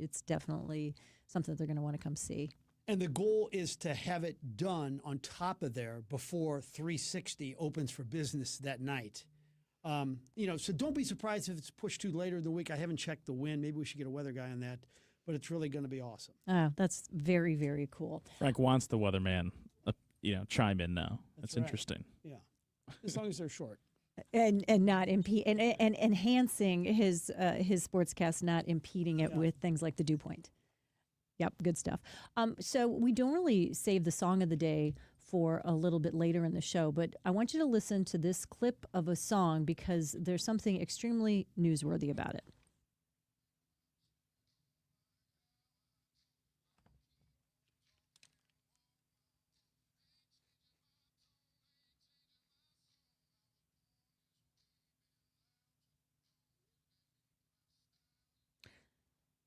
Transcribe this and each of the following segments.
it's definitely something that they're going to want to come see. And the goal is to have it done on top of there before 360 opens for business that night. So don't be surprised if it's pushed to later in the week. I haven't checked the wind. Maybe we should get a weather guy on that. But it's really going to be awesome. Oh, that's very, very cool. Frank wants the weatherman, chime in now. That's right. Interesting. Yeah, as long as they're short. And not impede and enhancing his sportscast, not impeding it with things like the dew point. Yep, good stuff. So we don't really save the song of the day for a little bit later in the show, but I want you to listen to this clip of a song because there's something extremely newsworthy about it.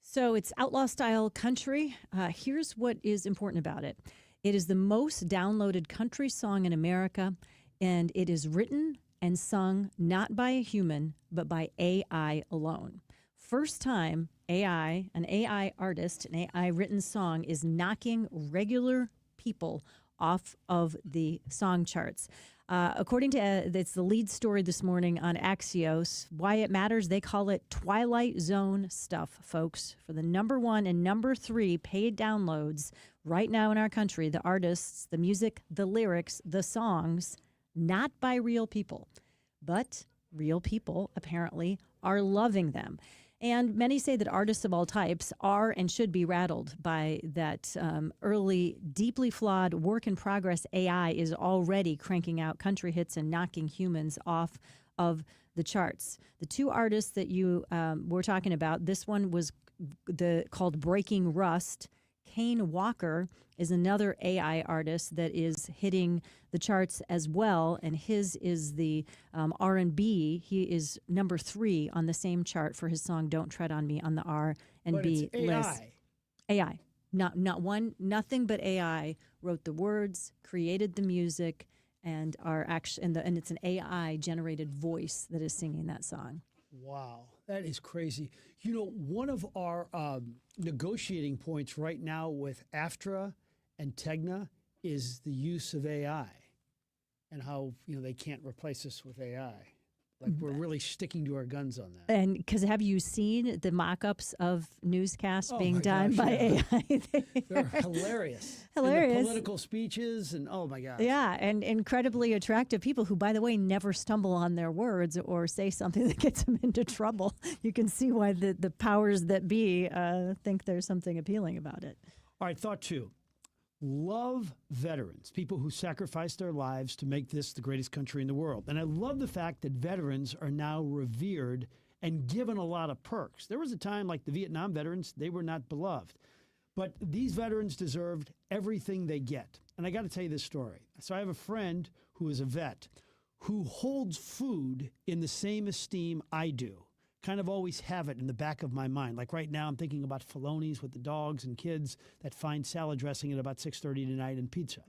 So it's outlaw style country. Here's what is important about it. It is the most downloaded country song in America, and it is written and sung not by a human, but by AI alone. First time an AI artist, an AI written song is knocking regular people off of the song charts. According to it's the lead story this morning on Axios, why it matters, they call it Twilight Zone stuff, folks. For the number 1 and number 3 paid downloads right now in our country, the artists, the music, the lyrics, the songs, not by real people, but real people apparently are loving them. And many say that artists of all types are and should be rattled by that early, deeply flawed work-in-progress AI is already cranking out country hits and knocking humans off of the charts. The two artists that you were talking about, this one was called Breaking Rust. Kane Walker is another AI artist that is hitting the charts as well, and his is the R&B. He is number 3 on the same chart for his song "Don't Tread on Me" on the R&B list. AI, not nothing but AI wrote the words, created the music, and and it's an AI generated voice that is singing that song. Wow, that is crazy. One of our negotiating points right now with AFTRA and TEGNA is the use of AI and how, they can't replace us with AI. Like, we're really sticking to our guns on that. And because have you seen the mock-ups of newscasts being done by AI? They're hilarious. Hilarious. And the political speeches and oh my gosh. Yeah, and incredibly attractive people who, by the way, never stumble on their words or say something that gets them into trouble. You can see why the powers that be think there's something appealing about it. All right, thought 2. Love veterans, people who sacrificed their lives to make this the greatest country in the world. And I love the fact that veterans are now revered and given a lot of perks. There was a time like the Vietnam veterans, they were not beloved. But these veterans deserved everything they get. And I got to tell you this story. So I have a friend who is a vet who holds food in the same esteem I do. Kind of always have it in the back of my mind. Like right now, I'm thinking about Filoni's with the dogs and kids that find salad dressing at about 6:30 tonight and pizza.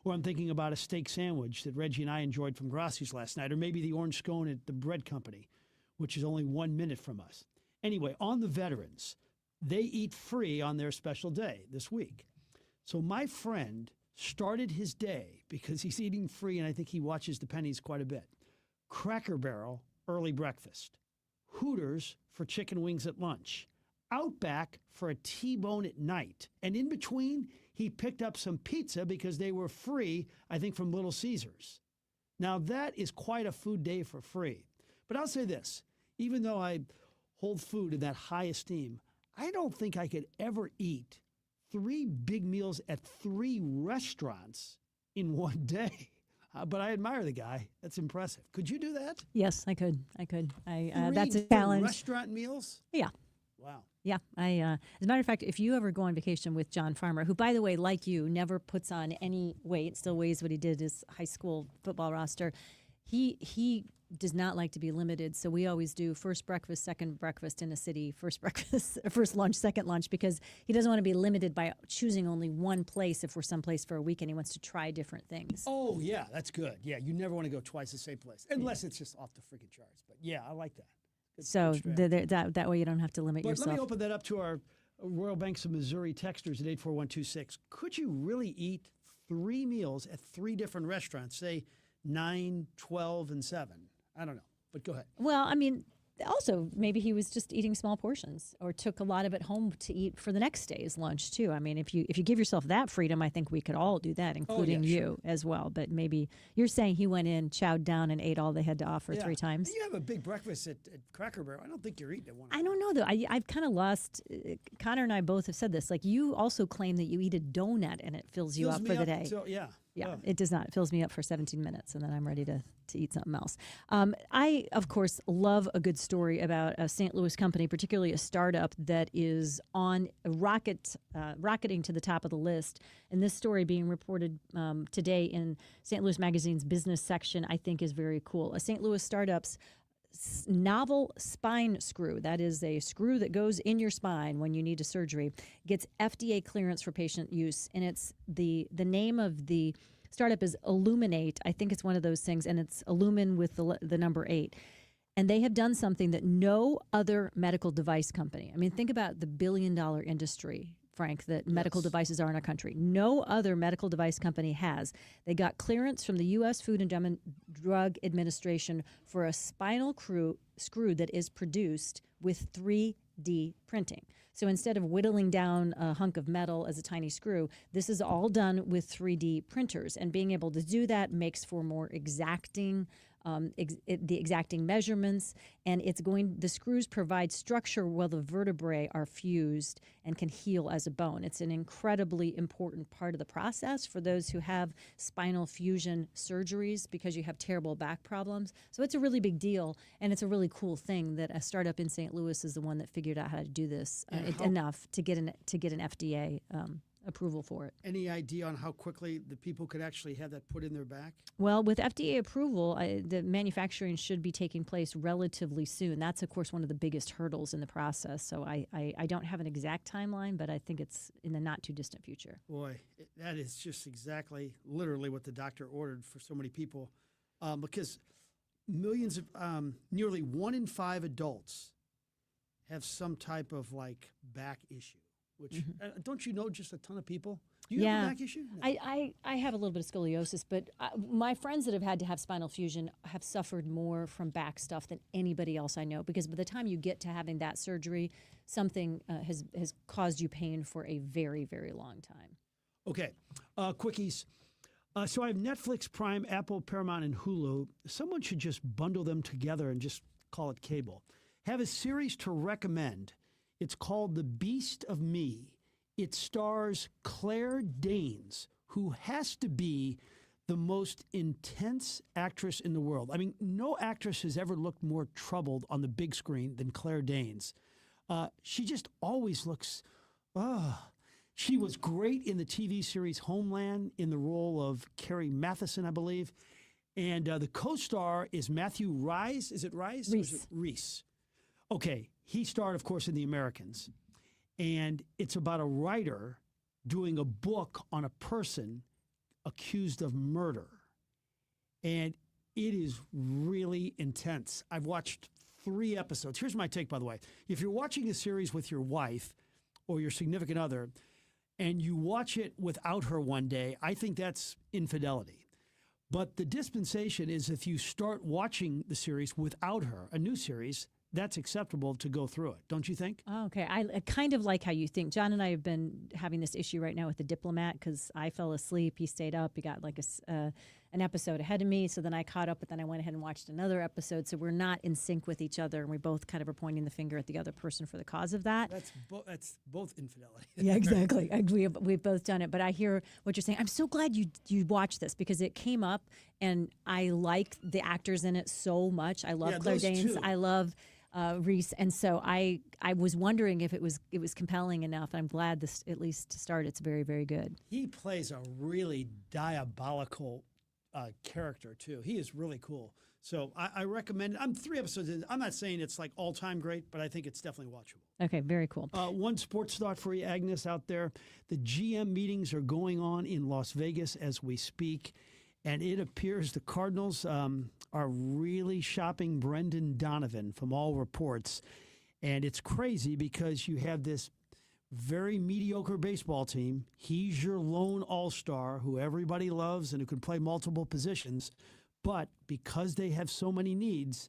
Or I'm thinking about a steak sandwich that Reggie and I enjoyed from Grassi's last night. Or maybe the orange scone at the bread company, which is only 1 minute from us. Anyway, on the veterans, they eat free on their special day this week. So my friend started his day, because he's eating free and I think he watches the pennies quite a bit, Cracker Barrel early breakfast. Hooters for chicken wings at lunch, Outback for a T-bone at night. And in between, he picked up some pizza because they were free, I think, from Little Caesars. Now, that is quite a food day for free. But I'll say this, even though I hold food in that high esteem, I don't think I could ever eat 3 big meals at 3 restaurants in one day. But I admire the guy. That's impressive. Could you do that? Yes, I could. That's a 3 challenge. Restaurant meals? Yeah. Wow. Yeah. As a matter of fact, if you ever go on vacation with John Farmer, who, by the way, like you, never puts on any weight, still weighs what he did his high school football roster, he does not like to be limited. So we always do first breakfast, second breakfast in a city, first lunch, second lunch, because he doesn't want to be limited by choosing only one place if we're someplace for a weekend. He wants to try different things. Oh, yeah, that's good. Yeah, you never want to go twice the same place, unless it's just off the freaking charts. But yeah, I like that. Good, so good strategy. that way you don't have to limit yourself. Let me open that up to our Royal Banks of Missouri texters at 84126. Could you really eat 3 meals at 3 different restaurants, say 9, 12, and 7? I don't know, but go ahead. Well, I mean, also maybe he was just eating small portions or took a lot of it home to eat for the next day's lunch too. I mean, if you give yourself that freedom, I think we could all do that, including you as well. But maybe you're saying he went in, chowed down, and ate all they had to offer 3 times. You have a big breakfast at Cracker Barrel. I don't think you're eating at one. I don't know though. I've kind of lost. Connor and I both have said this. Like you also claim that you eat a donut and it fills you up for the day. Yeah, it does not. It fills me up for 17 minutes, and then I'm ready to eat something else. I, of course, love a good story about a St. Louis company, particularly a startup that is on rocketing to the top of the list. And this story being reported today in St. Louis Magazine's business section, I think is very cool. A St. Louis startup's novel spine screw, that is a screw that goes in your spine when you need a surgery, gets FDA clearance for patient use. And it's the name of the startup is Illuminate. I think it's one of those things, and it's Illumin with the number 8. And they have done something that no other medical device company, I mean, think about the billion-dollar industry, Frank, that medical devices are in our country. No other medical device company has. They got clearance from the U.S. Food and Drug Administration for a spinal screw that is produced with 3D printing. So instead of whittling down a hunk of metal as a tiny screw, this is all done with 3D printers. And being able to do that makes for more exacting the exacting measurements, and the screws provide structure while the vertebrae are fused and can heal as a bone. It's an incredibly important part of the process for those who have spinal fusion surgeries because you have terrible back problems. So it's a really big deal, and it's a really cool thing that a startup in St. Louis is the one that figured out how to do this enough to get an FDA approval for it. Any idea on how quickly the people could actually have that put in their back? Well, with FDA approval, the manufacturing should be taking place relatively soon. That's, of course, one of the biggest hurdles in the process. So I don't have an exact timeline, but I think it's in the not-too-distant future. Boy, that is just exactly, literally what the doctor ordered for so many people. Because millions of, nearly 1 in 5 adults have some type of, back issue. Which don't you know just a ton of people? Do you have a back issue? No. I have a little bit of scoliosis, but my friends that have had to have spinal fusion have suffered more from back stuff than anybody else I know, because by the time you get to having that surgery, something has caused you pain for a very, very long time. Okay, quickies. So I have Netflix, Prime, Apple, Paramount, and Hulu. Someone should just bundle them together and just call it cable. Have a series to recommend. It's called The Beast of Me. It stars Claire Danes, who has to be the most intense actress in the world. I mean, no actress has ever looked more troubled on the big screen than Claire Danes. She just always looks, She was great in the TV series Homeland in the role of Carrie Matheson, I believe. And the co-star is Matthew Rhys. Is it Rhys? Rhys. Rhys. Okay. He starred, of course, in The Americans, and it's about a writer doing a book on a person accused of murder, and it is really intense. I've watched 3 episodes. Here's my take, by the way. If you're watching a series with your wife or your significant other, and you watch it without her one day, I think that's infidelity. But the dispensation is if you start watching the series without her, a new series, that's acceptable to go through it, don't you think? Oh, okay. I kind of like how you think. John and I have been having this issue right now with The Diplomat because I fell asleep. He stayed up. He got an episode ahead of me. So then I caught up, but then I went ahead and watched another episode. So we're not in sync with each other. And we both kind of are pointing the finger at the other person for the cause of that. That's both infidelity. Yeah, exactly. We've both done it. But I hear what you're saying. I'm so glad you watched this because it came up and I like the actors in it so much. I love Claire Danes. I love Rhys, and so I was wondering if it was compelling enough. I'm glad this, at least to start, it's very, very good. He plays a really diabolical character too. He is really cool. So I recommend. I'm 3 episodes in. I'm not saying it's like all time great, but I think it's definitely watchable. Okay, very cool. One sports thought for you, Agnes, out there. The GM meetings are going on in Las Vegas as we speak. And it appears the Cardinals are really shopping Brendan Donovan from all reports. And it's crazy because you have this very mediocre baseball team. He's your lone all-star who everybody loves and who can play multiple positions. But because they have so many needs,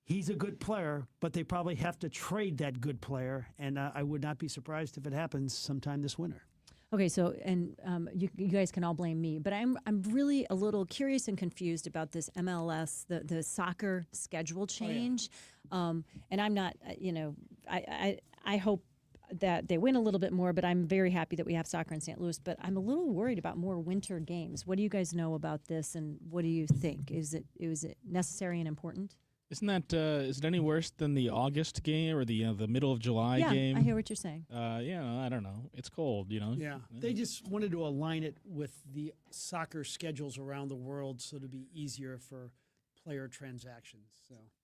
he's a good player, but they probably have to trade that good player. And I would not be surprised if it happens sometime this winter. Okay, so and you guys can all blame me, but I'm really a little curious and confused about this MLS, the soccer schedule change, and I'm not, I hope that they win a little bit more, but I'm very happy that we have soccer in St. Louis. But I'm a little worried about more winter games. What do you guys know about this, and what do you think? Is it necessary and important? Isn't that is it any worse than the August game or the middle of July game? Yeah, I hear what you're saying. I don't know. It's cold, Yeah, they just wanted to align it with the soccer schedules around the world so to be easier for player transactions.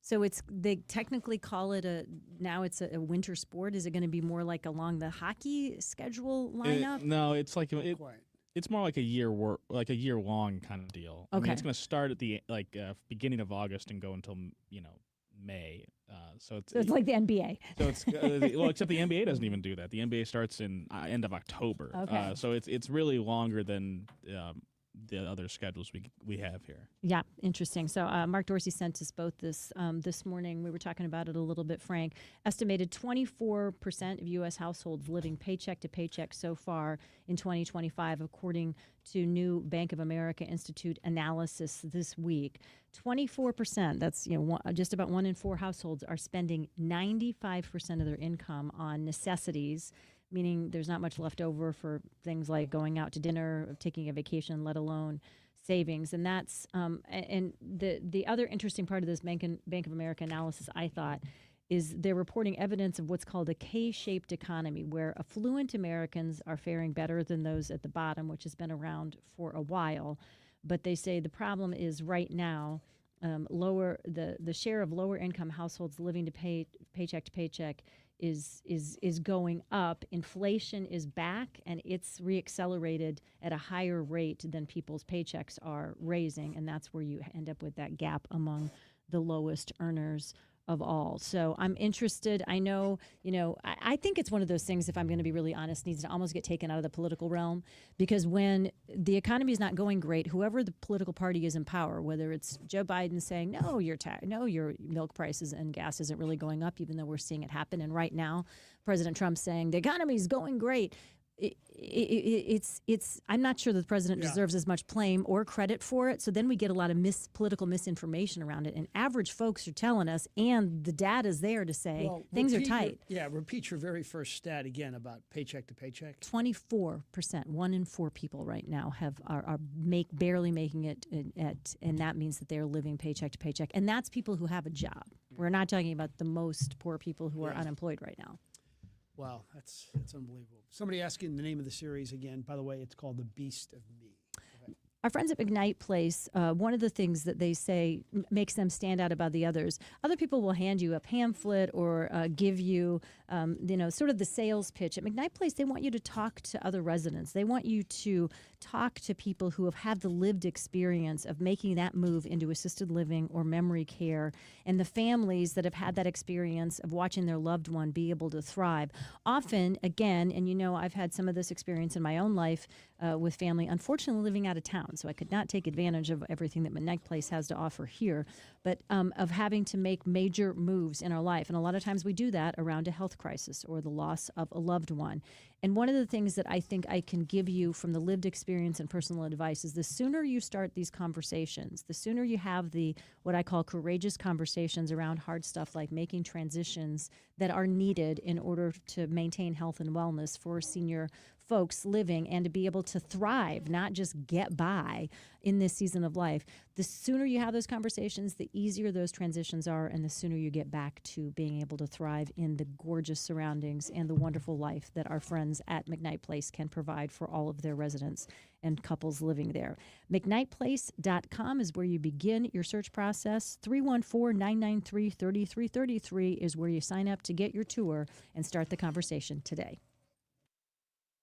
So they technically call it now it's a winter sport. Is it going to be more like along the hockey schedule lineup? No, it's like Quite. it's more like a year long kind of deal. I mean, it's going to start at the beginning of August and go until May. So it's like the NBA. So it's well, except the NBA doesn't even do that. The NBA starts in end of October. Okay. So it's really longer than the other schedules we have here. Yeah, interesting. So Mark Dorsey sent us both this morning. We were talking about it a little bit, Frank. Estimated 24% of U.S. households living paycheck to paycheck so far in 2025, according to new Bank of America Institute analysis this week. 24%, that's just about 1 in 4 households are spending 95% of their income on necessities, meaning there's not much left over for things like going out to dinner, taking a vacation, let alone savings. And that's and the other interesting part of this Bank of America analysis, I thought, is they're reporting evidence of what's called a K-shaped economy, where affluent Americans are faring better than those at the bottom, which has been around for a while. But they say the problem is right now, the share of lower income households living to paycheck to paycheck is going up. Inflation is back, and it's reaccelerated at a higher rate than people's paychecks are raising, and that's where you end up with that gap among the lowest earners of all. So I'm interested. I know, I think it's one of those things, if I'm going to be really honest, needs to almost get taken out of the political realm, because when the economy is not going great, whoever the political party is in power, whether it's Joe Biden saying, no, your milk prices and gas isn't really going up, even though we're seeing it happen. And right now, President Trump saying the economy is going great. It's I'm not sure that the president deserves as much blame or credit for it. So then we get a lot of political misinformation around it. And average folks are telling us, and the data's there to say things are tight. Repeat your very first stat again about paycheck to paycheck. 24%, 1 in 4 people right now are barely making it, and that means that they're living paycheck to paycheck. And that's people who have a job. We're not talking about the most poor people who are unemployed right now. Wow, that's unbelievable. Somebody asking the name of the series again. By the way, it's called The Beast of Me. Our friends at McKnight Place, one of the things that they say makes them stand out above the others, other people will hand you a pamphlet or give you, sort of the sales pitch. At McKnight Place, they want you to talk to other residents. They want you to talk to people who have had the lived experience of making that move into assisted living or memory care, and the families that have had that experience of watching their loved one be able to thrive. Often, again, and I've had some of this experience in my own life with family, unfortunately living out of town, so I could not take advantage of everything that McKnight Place has to offer here, but of having to make major moves in our life. And a lot of times we do that around a health crisis or the loss of a loved one. And one of the things that I think I can give you from the lived experience and personal advice is the sooner you start these conversations, the sooner you have what I call courageous conversations around hard stuff like making transitions that are needed in order to maintain health and wellness for senior folks living and to be able to thrive, not just get by in this season of life. The sooner you have those conversations, the easier those transitions are, and the sooner you get back to being able to thrive in the gorgeous surroundings and the wonderful life that our friends at McKnight Place can provide for all of their residents and couples living there. McKnightPlace.com is where you begin your search process. 314-993-3333 is where you sign up to get your tour and start the conversation today.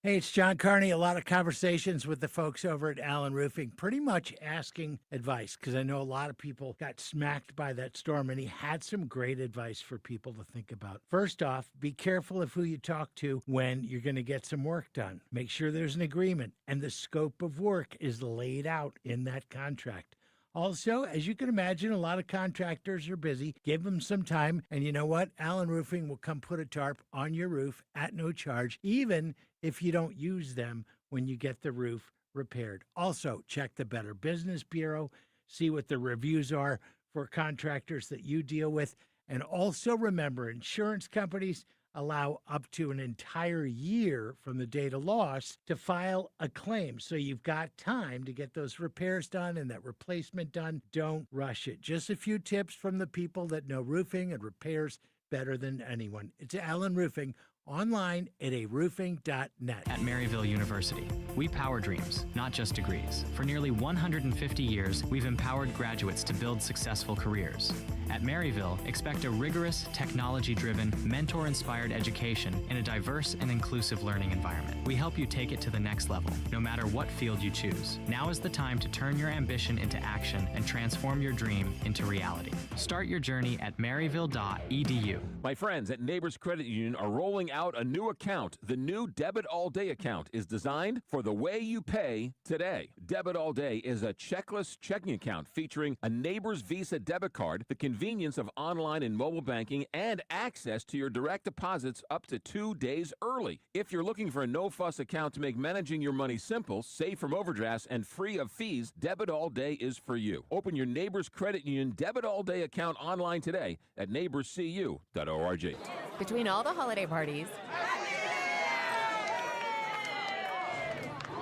Hey, it's John Carney. A lot of conversations with the folks over at Allen Roofing, pretty much asking advice, because I know a lot of people got smacked by that storm, and he had some great advice for people to think about. First off, be careful of who you talk to when you're going to get some work done. Make sure there's an agreement and the scope of work is laid out in that contract. Also, as you can imagine, a lot of contractors are busy. Give them some time, and you know what? Allen Roofing will come put a tarp on your roof at no charge, even if you don't use them when you get the roof repaired. Also, check the Better Business Bureau, see what the reviews are for contractors that you deal with, and also remember, insurance companies allow up to an entire year from the date of loss to file a claim. So you've got time to get those repairs done and that replacement done. Don't rush it. Just a few tips from the people that know roofing and repairs better than anyone. It's Allen Roofing, online at aroofing.net. At Maryville University, we power dreams, not just degrees. For nearly 150 years, we've empowered graduates to build successful careers. At Maryville, expect a rigorous, technology-driven, mentor-inspired education in a diverse and inclusive learning environment. We help you take it to the next level, no matter what field you choose. Now is the time to turn your ambition into action and transform your dream into reality. Start your journey at maryville.edu. My friends at Neighbors Credit Union are rolling out a new account. The new Debit All Day account is designed for the way you pay today. Debit All Day is a checkless checking account featuring a Neighbors Visa debit card, the convenience of online and mobile banking, and access to your direct deposits up to 2 days early. If you're looking for a no-fuss account to make managing your money simple, safe from overdrafts, and free of fees, Debit All Day is for you. Open your Neighbors Credit Union Debit All Day account online today at neighborscu.org. Between all the holiday parties,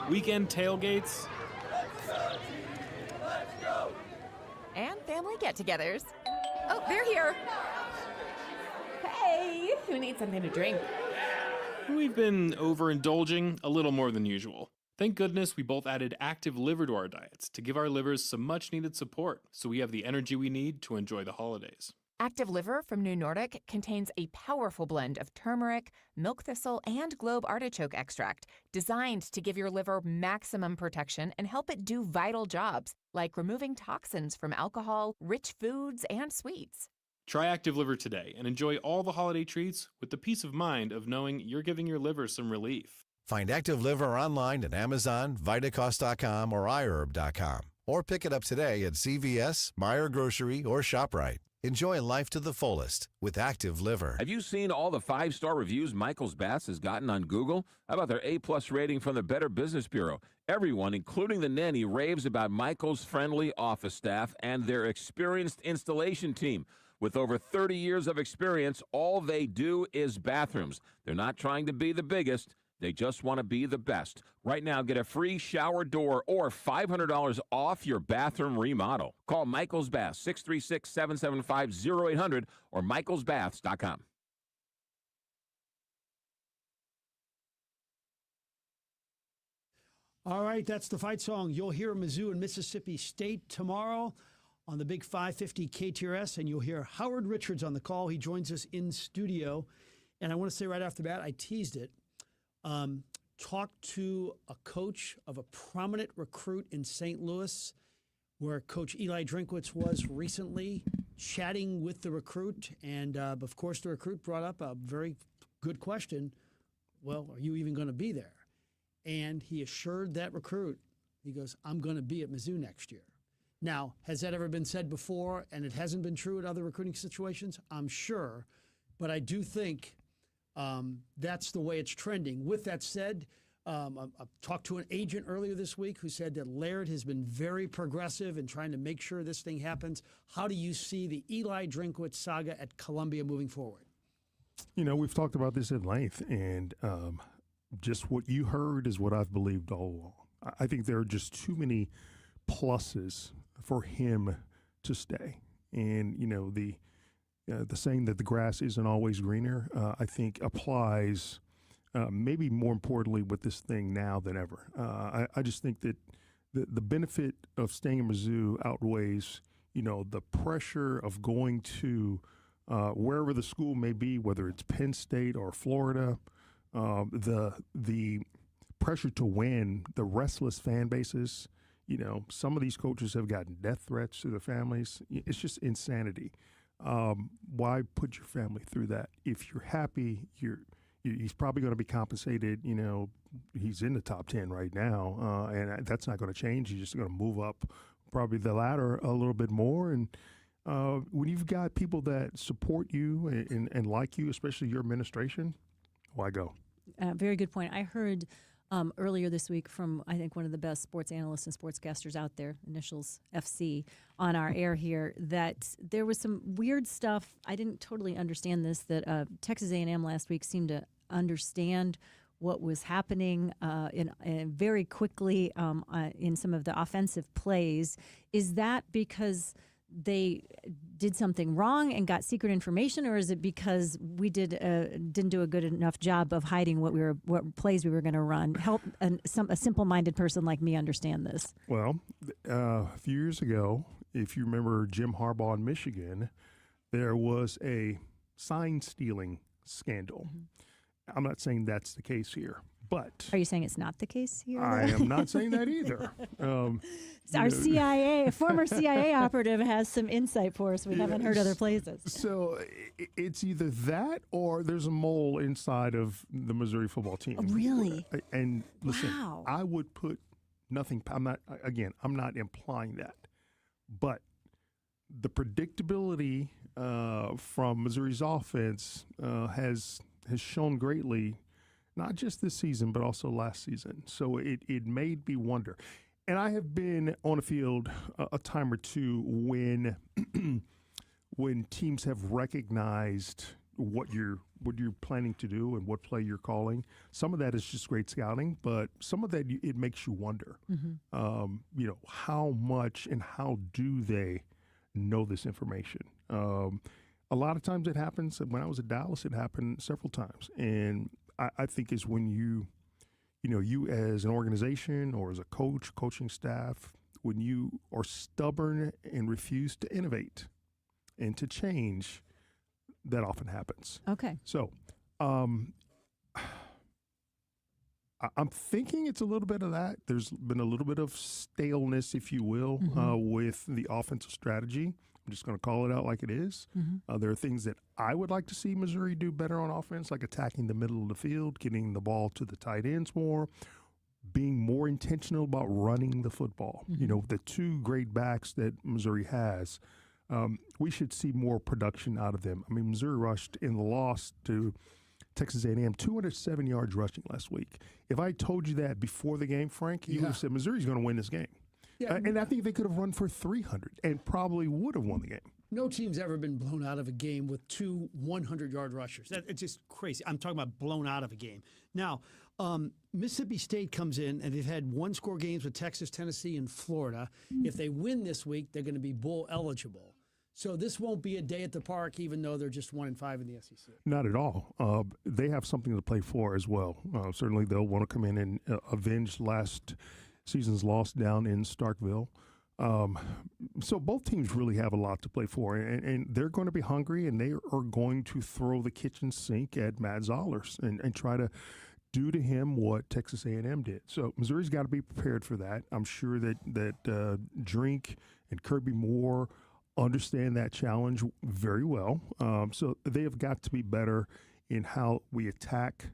weekend tailgates, and family get-togethers. Oh, they're here. Hey, who needs something to drink? we've been overindulging a little more than usual. Thank goodness we both added active liver to our diets to give our livers some much-needed support so we have the energy we need to enjoy the holidays. Active Liver from New Nordic contains a powerful blend of turmeric, milk thistle, and globe artichoke extract designed to give your liver maximum protection and help it do vital jobs like removing toxins from alcohol, rich foods, and sweets. Try Active Liver today and enjoy all the holiday treats with the peace of mind of knowing you're giving your liver some relief. Find Active Liver online at Amazon, Vitacost.com, or iHerb.com. Or pick it up today at CVS, Meijer Grocery, or ShopRite. Enjoy life to the fullest with Active Liver. Have you seen all the 5-star reviews Michael's Baths has gotten on Google? How about their A-plus rating from the Better Business Bureau? Everyone, including the nanny, raves about Michael's friendly office staff and their experienced installation team. With over 30 years of experience, all they do is bathrooms. They're not trying to be the biggest. They just want to be the best. Right now, get a free shower door or $500 off your bathroom remodel. Call Michael's Baths, 636-775-0800 or michaelsbaths.com. All right, that's the fight song. You'll hear Mizzou and Mississippi State tomorrow on the big 550 KTRS, and you'll hear Howard Richards on the call. He joins us in studio. And I want to say right off the bat, I teased it. Talked to a coach of a prominent recruit in St. Louis, where Coach Eli Drinkwitz was recently, chatting with the recruit. And, of course, the recruit brought up a very good question. Well, are you even going to be there? And he assured that recruit, he goes, I'm going to be at Mizzou next year. Now, has that ever been said before and it hasn't been true in other recruiting situations? I'm sure. But I do think that's the way it's trending. With that said, I talked to an agent earlier this week who said that Laird has been very progressive in trying to make sure this thing happens. How do you see the Eli Drinkwitz saga at Columbia moving forward? You know, we've talked about this at length, and just what you heard is what I've believed all along. I think there are just too many pluses for him to stay. And, you know, the saying that the grass isn't always greener, I think applies maybe more importantly with this thing now than ever. I just think that the benefit of staying in Mizzou outweighs, you know, the pressure of going to wherever the school may be, whether it's Penn State or Florida, the pressure to win, the restless fan bases. Some of these coaches have gotten death threats to their families. It's just insanity. Why put your family through that? If you're happy, he's probably going to be compensated. He's in the top 10 right now, and that's not going to change. He's just going to move up probably the ladder a little bit more. And when you've got people that support you and like you, especially your administration, why go? Very good point. I heard earlier this week from, I think, one of the best sports analysts and sportscasters out there, initials FC, on our air here, that there was some weird stuff. I didn't totally understand this, that Texas A&M last week seemed to understand what was happening in very quickly in some of the offensive plays. Is that because they did something wrong and got secret information, or is it because we didn't do a good enough job of hiding what plays we were going to run? Help a simple-minded person like me understand this. Well, a few years ago, if you remember Jim Harbaugh in Michigan, there was a sign stealing scandal. Mm-hmm. I'm not saying that's the case here, but are you saying it's not the case here? I am not saying that either. Our former CIA operative has some insight for us we haven't heard other places. So it's either that or there's a mole inside of the Missouri football team. Oh, really? And listen, wow. I would put nothing. I'm not implying that, but the predictability from Missouri's offense has shown greatly, not just this season, but also last season. So it made me wonder. And I have been on a field a time or two when when teams have recognized what you're planning to do and what play you're calling. Some of that is just great scouting, but some of that it makes you wonder. Mm-hmm. How much and how do they know this information? A lot of times it happens. When I was at Dallas, it happened several times. And I think it's when you as an organization or as a coach, coaching staff, when you are stubborn and refuse to innovate and to change, that often happens. Okay. So I'm thinking it's a little bit of that. There's been a little bit of staleness, if you will, mm-hmm. With the offensive strategy. I'm just going to call it out like it is. Mm-hmm. There are things that I would like to see Missouri do better on offense, like attacking the middle of the field, getting the ball to the tight ends more, being more intentional about running the football. Mm-hmm. The two great backs that Missouri has, we should see more production out of them. I mean, Missouri rushed in the loss to Texas A&M 207 yards rushing last week. If I told you that before the game, Frank, you would have said Missouri's going to win this game. Yeah, and I think they could have run for 300 and probably would have won the game. No team's ever been blown out of a game with two 100-yard rushers. It's just crazy. I'm talking about blown out of a game. Now, Mississippi State comes in, and they've had one-score games with Texas, Tennessee, and Florida. If they win this week, they're going to be bowl eligible. So this won't be a day at the park, even though they're just 1-5 in the SEC. Not at all. They have something to play for as well. Certainly, they'll want to come in and avenge last season's loss down in Starkville. So both teams really have a lot to play for, and they're going to be hungry, and they are going to throw the kitchen sink at Matt Zollers and try to do to him what Texas A&M did. So Missouri's got to be prepared for that. I'm sure that Drink and Kirby Moore understand that challenge very well. So they have got to be better in how we attack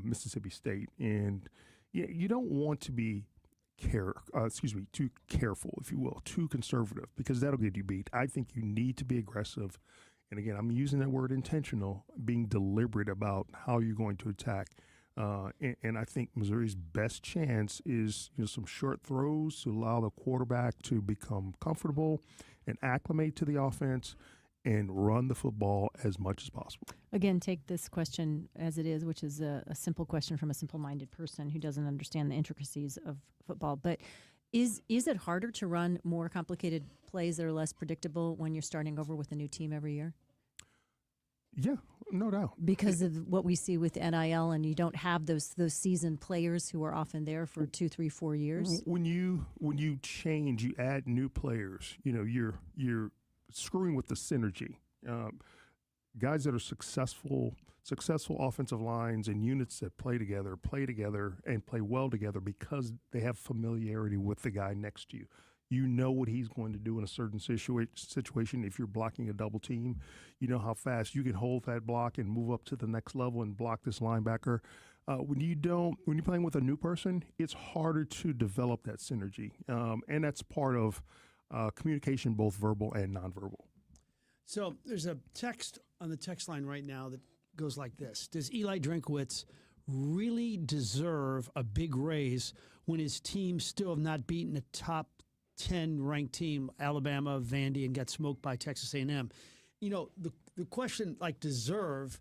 Mississippi State. And you don't want to be too careful, if you will, too conservative, because that'll get you beat. I think you need to be aggressive. And again, I'm using that word intentional, being deliberate about how you're going to attack. And I think Missouri's best chance is some short throws to allow the quarterback to become comfortable and acclimate to the offense and run the football as much as possible. Again, take this question as it is, which is a simple question from a simple-minded person who doesn't understand the intricacies of football. But is it harder to run more complicated plays that are less predictable when you're starting over with a new team every year? Yeah, no doubt. Because of what we see with NIL, and you don't have those seasoned players who are often there for 2, 3, 4 years. When you change, you add new players. You're screwing with the synergy. guys that are successful offensive lines and units that play together and play well together because they have familiarity with the guy next to you. You know what he's going to do in a certain situation. If you're blocking a double team, you know how fast you can hold that block and move up to the next level and block this linebacker. When you're playing with a new person, it's harder to develop that synergy, and that's part of communication, both verbal and nonverbal. So there's a text on the text line right now that goes like this: does Eli Drinkwitz really deserve a big raise when his team still have not beaten a top 10 ranked team, Alabama, Vandy, and got smoked by Texas A&M? You know, the question, like, deserve,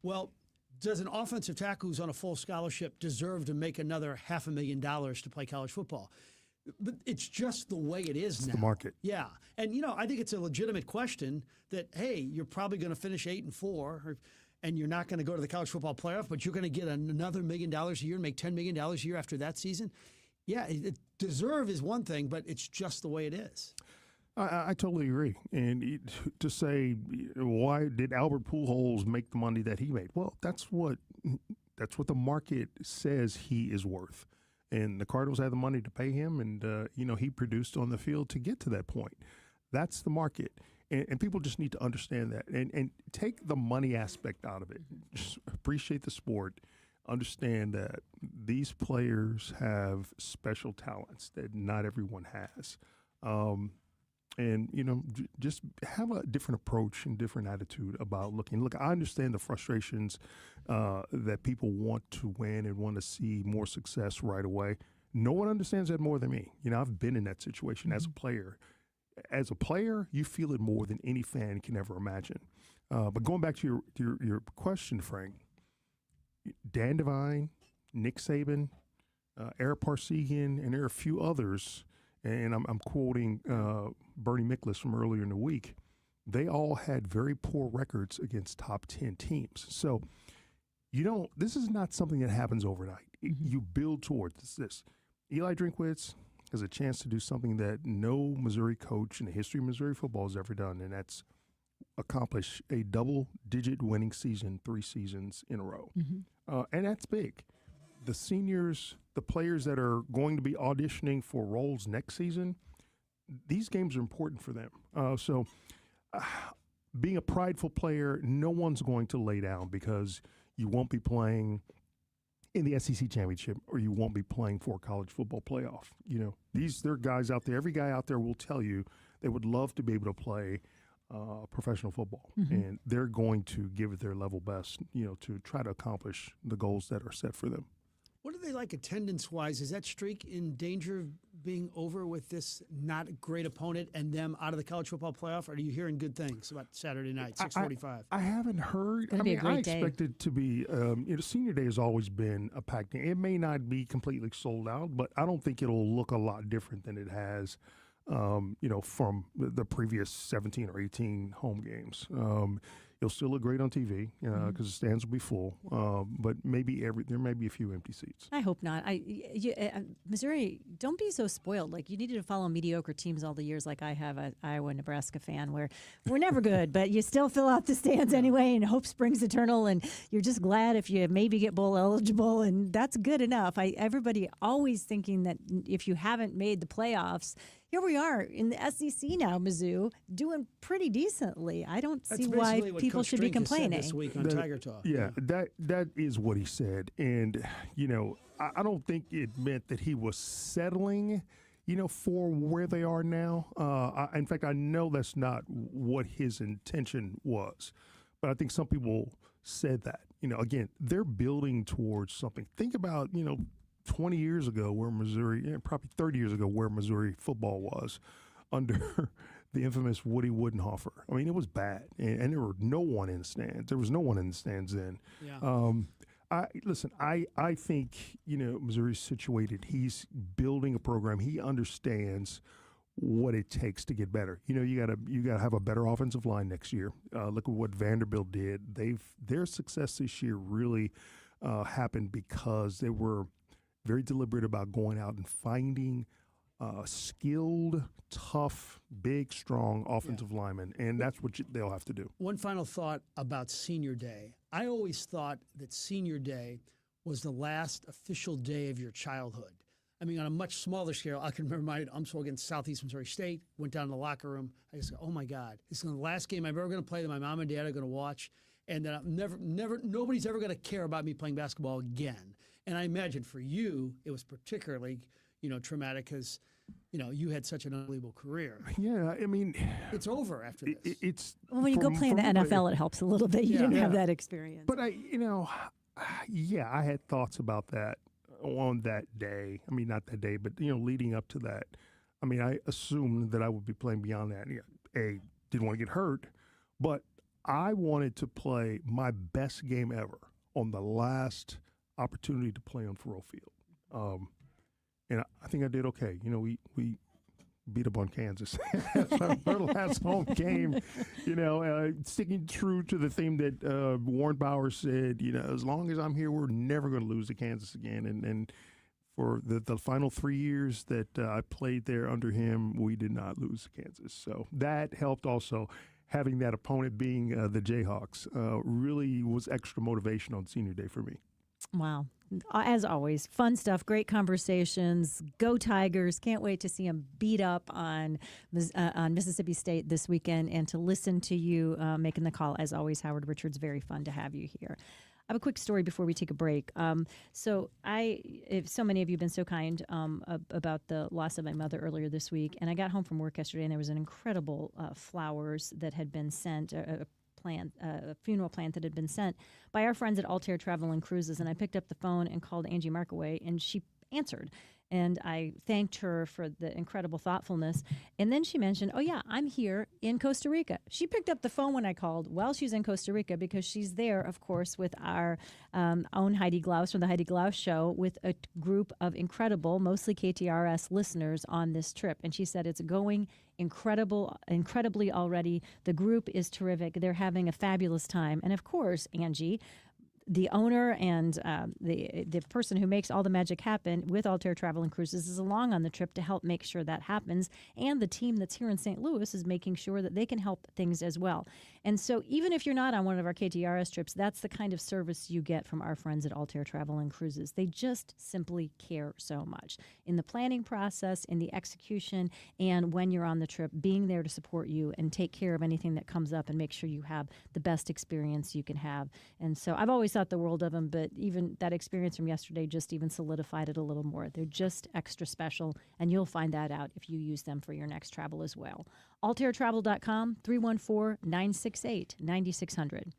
well, does an offensive tackle who's on a full scholarship deserve to make another $500,000 to play college football? But it's just the way it is now. The market. Yeah. And, you know, I think it's a legitimate question that, hey, you're probably going to finish 8-4, and you're not going to go to the college football playoff, but you're going to get another $1 million a year and make $10 million a year after that season. Yeah, deserve is one thing, but it's just the way it is. I totally agree. And to say, why did Albert Pujols make the money that he made? Well, that's what the market says he is worth. And the Cardinals had the money to pay him, and he produced on the field to get to that point. That's the market. And people just need to understand that and take the money aspect out of it. Just appreciate the sport. Understand that these players have special talents that not everyone has. And, just have a different approach and different attitude about looking. Look, I understand the frustrations that people want to win and want to see more success right away. No one understands that more than me. I've been in that situation as a player. As a player, you feel it more than any fan can ever imagine. But going back to your question, Frank, Dan Devine, Nick Saban, Eric Parsegian, and there are a few others, and I'm quoting Bernie Miklasz from earlier in the week. They all had very poor records against top 10 teams. So this is not something that happens overnight. You build towards this. Eli Drinkwitz has a chance to do something that no Missouri coach in the history of Missouri football has ever done, and that's accomplish a double-digit winning season 3 seasons in a row. And that's big. The seniors, the players that are going to be auditioning for roles next season, these games are important for them. So being a prideful player, no one's going to lay down because you won't be playing in the SEC championship or you won't be playing for a college football playoff. There are guys out there. Every guy out there will tell you they would love to be able to play professional football, and they're going to give it their level best, to try to accomplish the goals that are set for them. What are they like attendance-wise? Is that streak in danger of being over with this not great opponent and them out of the college football playoff? Or are you hearing good things about Saturday night, 6:45? I haven't heard. It's gonna be a great day. Expect it to be. Senior day has always been a packed game. It may not be completely sold out, but I don't think it'll look a lot different than it has. From the previous 17 or 18 home games. It'll still look great on TV because the stands will be full, but there may be a few empty seats. I hope not. Missouri, don't be so spoiled. Like, you needed to follow mediocre teams all the years like I have, an Iowa, Nebraska fan, where we're never good, but you still fill out the stands anyway, and hope springs eternal, and you're just glad if you maybe get bowl eligible, and that's good enough. Everybody always thinking that if you haven't made the playoffs, here we are in the SEC now, Mizzou, doing pretty decently. I don't see why people should be complaining. This week on Tiger Talk. Yeah, that is what he said. And, I don't think it meant that he was settling, for where they are now. In fact, I know that's not what his intention was. But I think some people said that. Again, they're building towards something. Think about, 20 years ago where Missouri, probably 30 years ago where Missouri football was under the infamous Woody Woodenhofer. I mean, it was bad, and there were no one in the stands. There was no one in the stands then. Yeah. I think, Missouri's situated. He's building a program. He understands what it takes to get better. You gotta have a better offensive line next year. Look at what Vanderbilt did. Their success this year really happened because they were very deliberate about going out and finding skilled, tough, big, strong offensive linemen, and that's what they'll have to do. One final thought about Senior Day. I always thought that Senior Day was the last official day of your childhood. I mean, on a much smaller scale, I can remember I'm so against Southeast Missouri State, went down to the locker room. I just go, oh my God, this is the last game I'm ever going to play that my mom and dad are going to watch. And that I'm nobody's ever going to care about me playing basketball again. And I imagine for you, it was particularly, traumatic because, you had such an unbelievable career. Yeah, I mean, it's over after this. When you go play in the NFL, it helps a little bit. You didn't have that experience. But I had thoughts about that on that day. I mean, not that day, but leading up to that. I mean, I assumed that I would be playing beyond that. Didn't want to get hurt, but I wanted to play my best game ever on the last opportunity to play on Faurot Field. And I think I did okay. We beat up on Kansas. Our last home game, sticking true to the theme that Warren Bauer said, as long as I'm here, we're never going to lose to Kansas again. And for the final 3 years that I played there under him, we did not lose to Kansas. So that helped also. Having that opponent being the Jayhawks really was extra motivation on Senior Day for me. Wow. As always, fun stuff, great conversations. Go Tigers. Can't wait to see them beat up on Mississippi State this weekend and to listen to you making the call. As always, Howard Richards, very fun to have you here. I have a quick story before we take a break. So many of you have been so kind about the loss of my mother earlier this week, and I got home from work yesterday, and there was an incredible flowers that had been sent, a funeral plant that had been sent by our friends at Altair Travel and Cruises, and I picked up the phone and called Angie Markaway, and she answered. And I thanked her for the incredible thoughtfulness. And then she mentioned, oh, yeah, I'm here in Costa Rica. She picked up the phone when I called while she's in Costa Rica because she's there, of course, with our own Heidi Glaus from the Heidi Glaus Show with a group of incredible, mostly KTRS listeners on this trip. And she said it's going incredibly already. The group is terrific. They're having a fabulous time. And, of course, Angie, the owner and the person who makes all the magic happen with Altair Travel and Cruises is along on the trip to help make sure that happens. And the team that's here in St. Louis is making sure that they can help things as well. And so even if you're not on one of our KTRS trips, that's the kind of service you get from our friends at Altair Travel and Cruises. They just simply care so much in the planning process, in the execution, and when you're on the trip, being there to support you and take care of anything that comes up and make sure you have the best experience you can have. And so I've always thought the world of them, but even that experience from yesterday just even solidified it a little more. They're just extra special, and you'll find that out if you use them for your next travel as well. AltairTravel.com, 314-968-9600.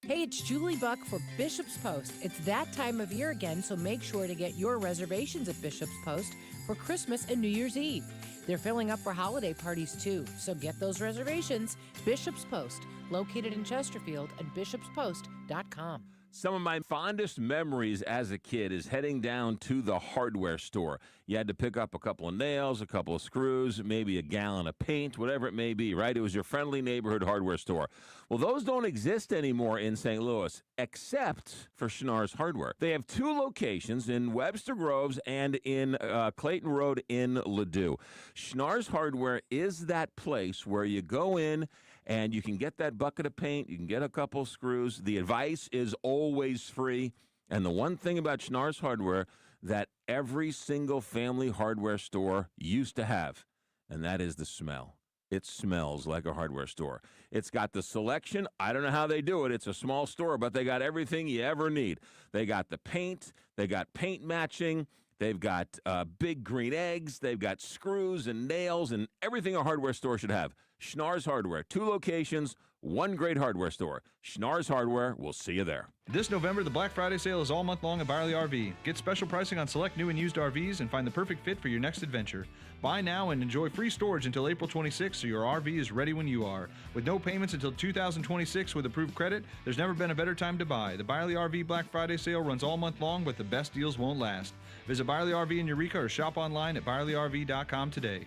Hey, it's Julie Buck for Bishop's Post. It's that time of year again, so make sure to get your reservations at Bishop's Post for Christmas and New Year's Eve. They're filling up for holiday parties, too, so get those reservations. Bishop's Post, located in Chesterfield, and bishopspost.com. Some of my fondest memories as a kid is heading down to the hardware store. You had to pick up a couple of nails, a couple of screws, maybe a gallon of paint, whatever it may be, right? It was your friendly neighborhood hardware store. Well, those don't exist anymore in St. Louis, except for Schnarr's Hardware. They have two locations in Webster Groves and in Clayton Road in Ladue. Schnarr's Hardware is that place where you go in and you can get that bucket of paint, you can get a couple of screws. The advice is always free. And the one thing about Schnarr's Hardware that every single family hardware store used to have, and that is the smell. It smells like a hardware store. It's got the selection. I don't know how they do it. It's a small store, but they got everything you ever need. They got the paint. They got paint matching. They've got big green eggs. They've got screws and nails and everything a hardware store should have. Schnarr's Hardware, 2 locations, 1 great hardware store. Schnarr's Hardware, we'll see you there. This November, the Black Friday sale is all month long at Byerly RV. Get special pricing on select new and used RVs and find the perfect fit for your next adventure. Buy now and enjoy free storage until April 26th so your RV is ready when you are. With no payments until 2026 with approved credit, there's never been a better time to buy. The Byerly RV Black Friday sale runs all month long, but the best deals won't last. Visit Byerly RV in Eureka or shop online at ByerlyRV.com today.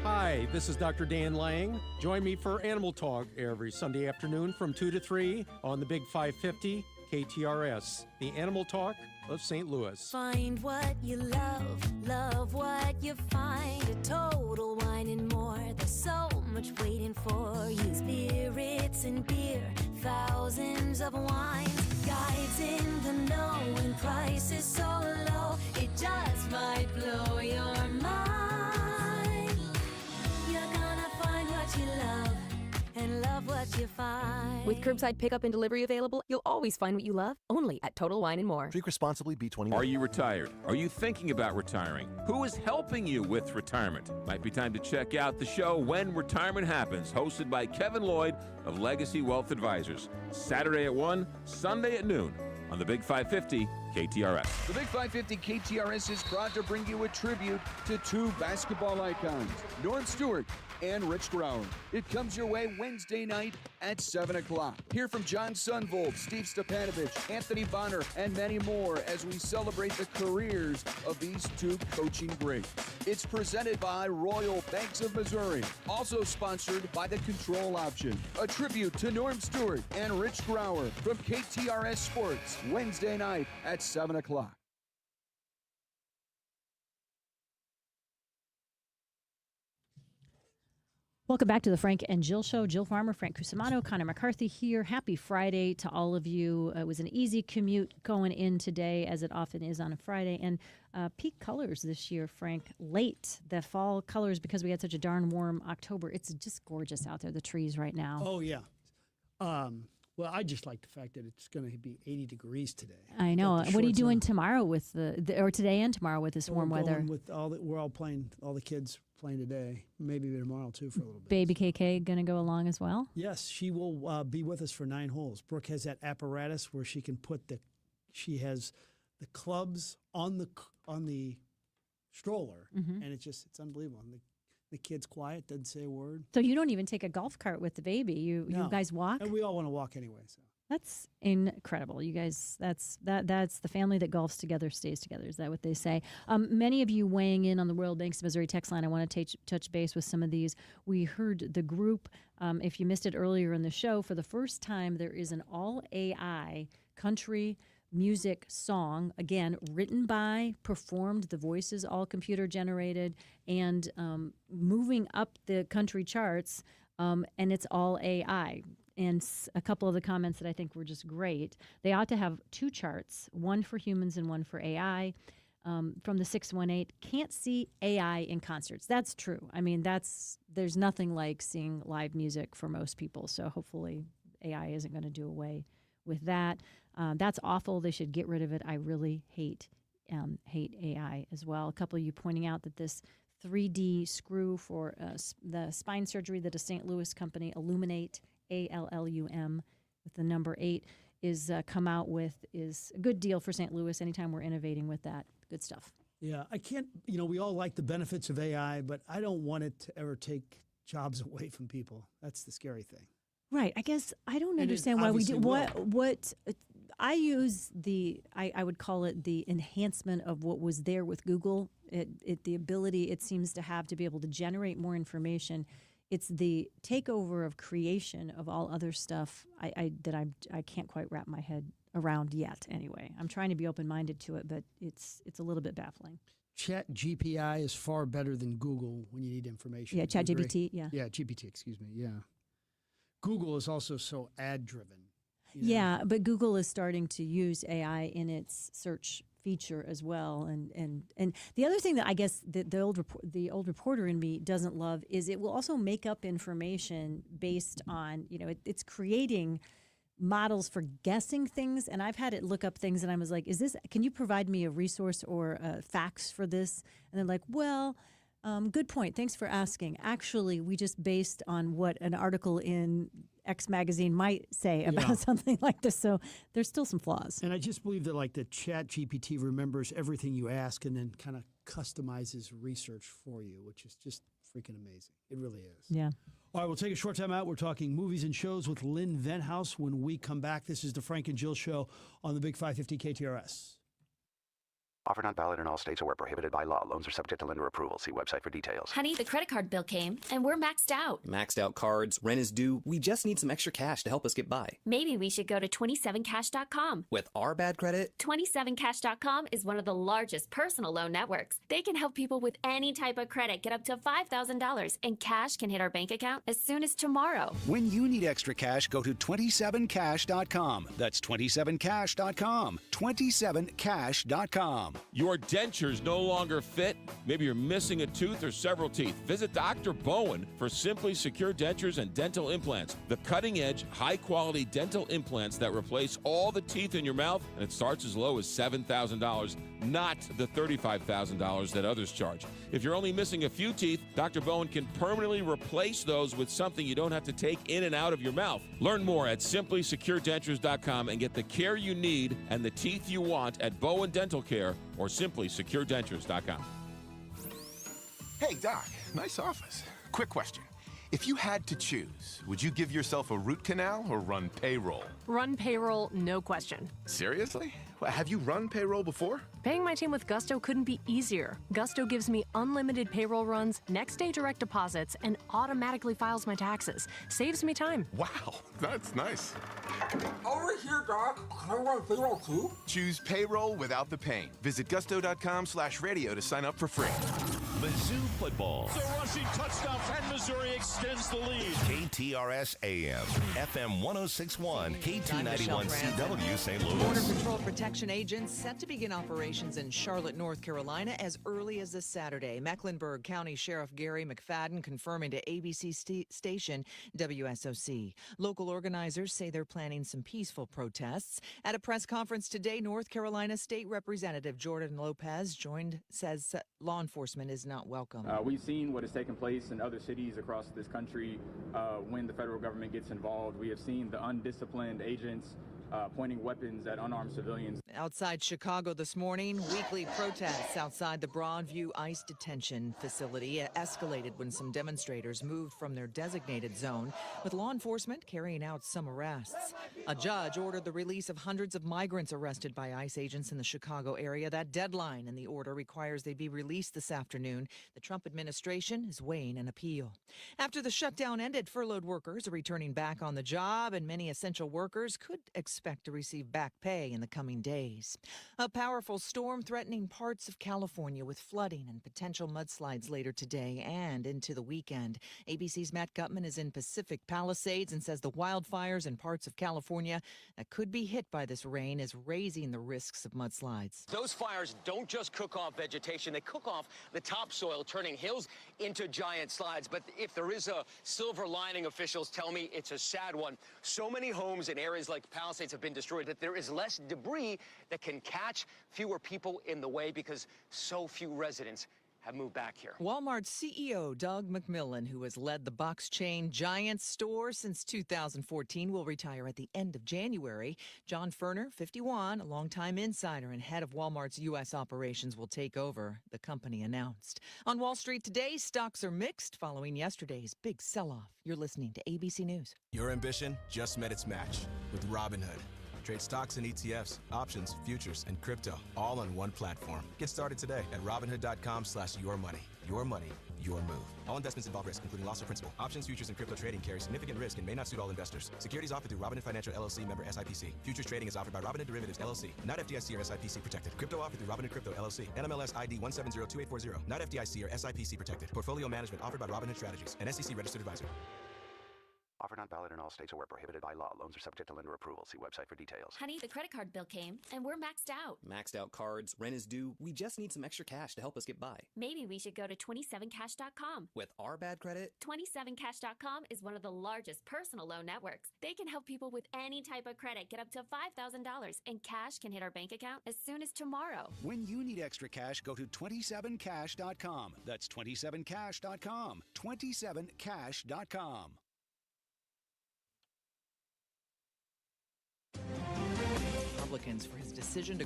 Hi, this is Dr. Dan Lang. Join me for Animal Talk every Sunday afternoon from 2 to 3 on the Big 550, KTRS, the animal talk of St. Louis. Find what you love, love what you find. A Total Wine and More. There's so much waiting for you. Spirits and beer, thousands of wines. Guides in the know and prices so low. It just might blow your mind. You're gonna find what you love and love what you find. With curbside pickup and delivery available, you'll always find what you love, only at Total Wine and More. Drink responsibly, B21. Are you retired? Are you thinking about retiring? Who is helping you with retirement? Might be time to check out the show When Retirement Happens, hosted by Kevin Lloyd of Legacy Wealth Advisors. Saturday at 1, Sunday at noon on the Big 550 KTRS. The Big 550 KTRS is proud to bring you a tribute to two basketball icons, Norm Stewart and Rich Grauer. It comes your way Wednesday night at 7 o'clock. Hear from John Sunvold, Steve Stepanovich, Anthony Bonner, and many more as we celebrate the careers of these two coaching greats. It's presented by Royal Banks of Missouri, also sponsored by the Control Option. A tribute to Norm Stewart and Rich Grauer from KTRS Sports, Wednesday night at 7 o'clock. Welcome back to the Frank and Jill Show. Jill Farmer, Frank Cusimano, Connor McCarthy here. Happy Friday to all of you. It was an easy commute going in today, as it often is on a Friday. And peak colors this year, Frank, late. The fall colors, because we had such a darn warm October. It's just gorgeous out there, the trees right now. Oh, yeah. Well, I just like the fact that it's going to be 80 degrees today. I know. What are you doing tomorrow with or today and tomorrow with this warm weather? We're all playing, all the kids playing today, maybe tomorrow too for a little bit. Baby KK going to go along as well? Yes, she will be with us for 9 holes. Brooke has that apparatus where she can put she has the clubs on the stroller, and it's unbelievable. And the kid's quiet, doesn't say a word. So you don't even take a golf cart with the baby. You guys walk? And we all want to walk anyway. So that's incredible. You guys, that's the family that golfs together stays together. Is that what they say? Many of you weighing in on the Royal Banks of Missouri text line. I want to touch base with some of these. We heard the group. If you missed it earlier in the show, for the first time, there is an all AI country music song, again, written by, performed, the voices all computer generated, and moving up the country charts, and it's all AI. And a couple of the comments that I think were just great. They ought to have 2 charts, one for humans and one for AI. From the 618, can't see AI in concerts. That's true. I mean, there's nothing like seeing live music for most people. So hopefully AI isn't going to do away with that. That's awful. They should get rid of it. I really hate AI as well. A couple of you pointing out that this 3D screw for the spine surgery that a St. Louis company, Illuminate, ALLUM, with the number 8, is come out with, is a good deal for St. Louis. Anytime we're innovating with that, good stuff. Yeah, I can't, we all like the benefits of AI, but I don't want it to ever take jobs away from people. That's the scary thing. Right. I guess I don't understand why we do what I use I would call it the enhancement of what was there with Google. The ability it seems to have to be able to generate more information. It's the takeover of creation of all other stuff I can't quite wrap my head around yet. Anyway, I'm trying to be open-minded to it, but it's a little bit baffling. Chat GPI is far better than Google when you need information. Yeah, Chat GPT. Yeah. Yeah, GPT. Excuse me. Yeah. Google is also so ad-driven. Yeah, but Google is starting to use AI in its search feature as well. And the other thing that I guess the old reporter in me doesn't love is it will also make up information based on, it's creating models for guessing things. And I've had it look up things and I was like, can you provide me a resource or facts for this? And they're like, well, good point. Thanks for asking. Actually, we just based on what an article in X magazine might say about something like this. So there's still some flaws. And I just believe that the Chat GPT remembers everything you ask and then kind of customizes research for you, which is just freaking amazing. It really is. Yeah. All right, we'll take a short time out. We're talking movies and shows with Lynn Venhouse. When we come back, this is the Frank and Jill Show on the Big 550 KTRS. Offer not valid in all states or where prohibited by law. Loans are subject to lender approval. See website for details. Honey, the credit card bill came, and we're maxed out. Maxed out cards, rent is due. We just need some extra cash to help us get by. Maybe we should go to 27cash.com. With our bad credit? 27cash.com is one of the largest personal loan networks. They can help people with any type of credit get up to $5,000, and cash can hit our bank account as soon as tomorrow. When you need extra cash, go to 27cash.com. That's 27cash.com. 27cash.com. Your dentures no longer fit? Maybe you're missing a tooth or several teeth. Visit Dr. Bowen for Simply Secure Dentures and Dental Implants. The cutting-edge, high-quality dental implants that replace all the teeth in your mouth, and it starts as low as $7,000, not the $35,000 that others charge. If you're only missing a few teeth, Dr. Bowen can permanently replace those with something you don't have to take in and out of your mouth. Learn more at simplysecuredentures.com and get the care you need and the teeth you want at Bowen Dental Care or simplysecuredentures.com. Hey, Doc, nice office. Quick question. If you had to choose, would you give yourself a root canal or run payroll? Run payroll, no question. Seriously? Have you run payroll before? Paying my team with Gusto couldn't be easier. Gusto gives me unlimited payroll runs, next-day direct deposits, and automatically files my taxes. Saves me time. Wow, that's nice. Over here, Doc. Can I run payroll too? Choose payroll without the pain. Visit gusto.com/radio to sign up for free. Mizzou football. It's a rushing touchdown, and Missouri extends the lead. KTRS AM, FM 106.1, K291 CW St. Louis. Border Patrol protection agents set to begin operations in Charlotte, North Carolina as early as this Saturday. Mecklenburg County Sheriff Gary McFadden confirming to ABC station WSOC. Local organizers say they're planning some peaceful protests. At a press conference today, North Carolina State Representative Jordan Lopez says law enforcement is not welcome. We've seen what has taken place in other cities across this country when the federal government gets involved. We have seen the undisciplined agents pointing weapons at unarmed civilians. Outside Chicago this morning, weekly protests outside the Broadview ICE detention facility escalated when some demonstrators moved from their designated zone, with law enforcement carrying out some arrests. A judge ordered the release of hundreds of migrants arrested by ICE agents in the Chicago area. That deadline in the order requires they be released this afternoon. The Trump administration is weighing an appeal. After the shutdown ended, furloughed workers are returning back on the job, and many essential workers could expect to receive back pay in the coming days. A powerful storm threatening parts of California with flooding and potential mudslides later today and into the weekend. ABC's Matt Gutman is in Pacific Palisades and says the wildfires in parts of California that could be hit by this rain is raising the risks of mudslides. Those fires don't just cook off vegetation, they cook off the topsoil, turning hills into giant slides. But if there is a silver lining, officials tell me it's a sad one. So many homes in areas like Palisades have been destroyed that there is less debris that can catch, fewer people in the way because so few residents have moved back here. Walmart's CEO Doug McMillon, who has led the box chain Giant store since 2014, will retire at the end of January. John Furner, 51, a longtime insider and head of Walmart's U.S. operations, will take over, the company announced. On Wall Street today, stocks are mixed following yesterday's big sell-off. You're listening to ABC News. Your ambition just met its match with Robinhood. Trade stocks and ETFs, options, futures, and crypto all on one platform. Get started today at Robinhood.com/yourmoney. Your money, your move. All investments involve risk, including loss of principal. Options, futures, and crypto trading carry significant risk and may not suit all investors. Securities offered through Robinhood Financial LLC, member SIPC. Futures trading is offered by Robinhood Derivatives LLC, not FDIC or SIPC protected. Crypto offered through Robinhood Crypto LLC, NMLS ID 1702840, not FDIC or SIPC protected. Portfolio management offered by Robinhood Strategies, an SEC registered advisor. Offer not valid in all states or where prohibited by law. Loans are subject to lender approval. See website for details. Honey, the credit card bill came, and we're maxed out. Maxed out cards, rent is due. We just need some extra cash to help us get by. Maybe we should go to 27cash.com. With our bad credit? 27cash.com is one of the largest personal loan networks. They can help people with any type of credit get up to $5,000, and cash can hit our bank account as soon as tomorrow. When you need extra cash, go to 27cash.com. That's 27cash.com. 27cash.com. Republicans for his decision to...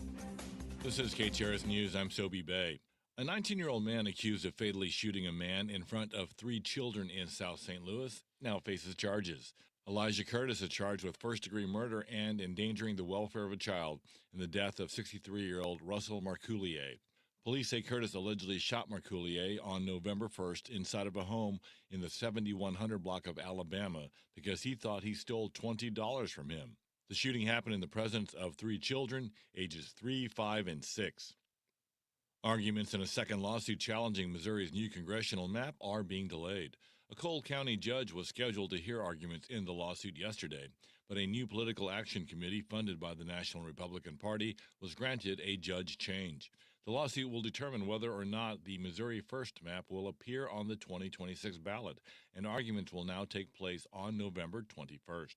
This is KTRS News. I'm Sobe Bay. A 19-year-old man accused of fatally shooting a man in front of 3 children in South St. Louis now faces charges. Elijah Curtis is charged with first-degree murder and endangering the welfare of a child in the death of 63-year-old Russell Marcoulier. Police say Curtis allegedly shot Marcoulier on November 1st inside of a home in the 7100 block of Alabama because he thought he stole $20 from him. The shooting happened in the presence of 3 children, ages 3, 5, and 6. Arguments in a second lawsuit challenging Missouri's new congressional map are being delayed. A Cole County judge was scheduled to hear arguments in the lawsuit yesterday, but a new political action committee funded by the National Republican Party was granted a judge change. The lawsuit will determine whether or not the Missouri First map will appear on the 2026 ballot, and arguments will now take place on November 21st.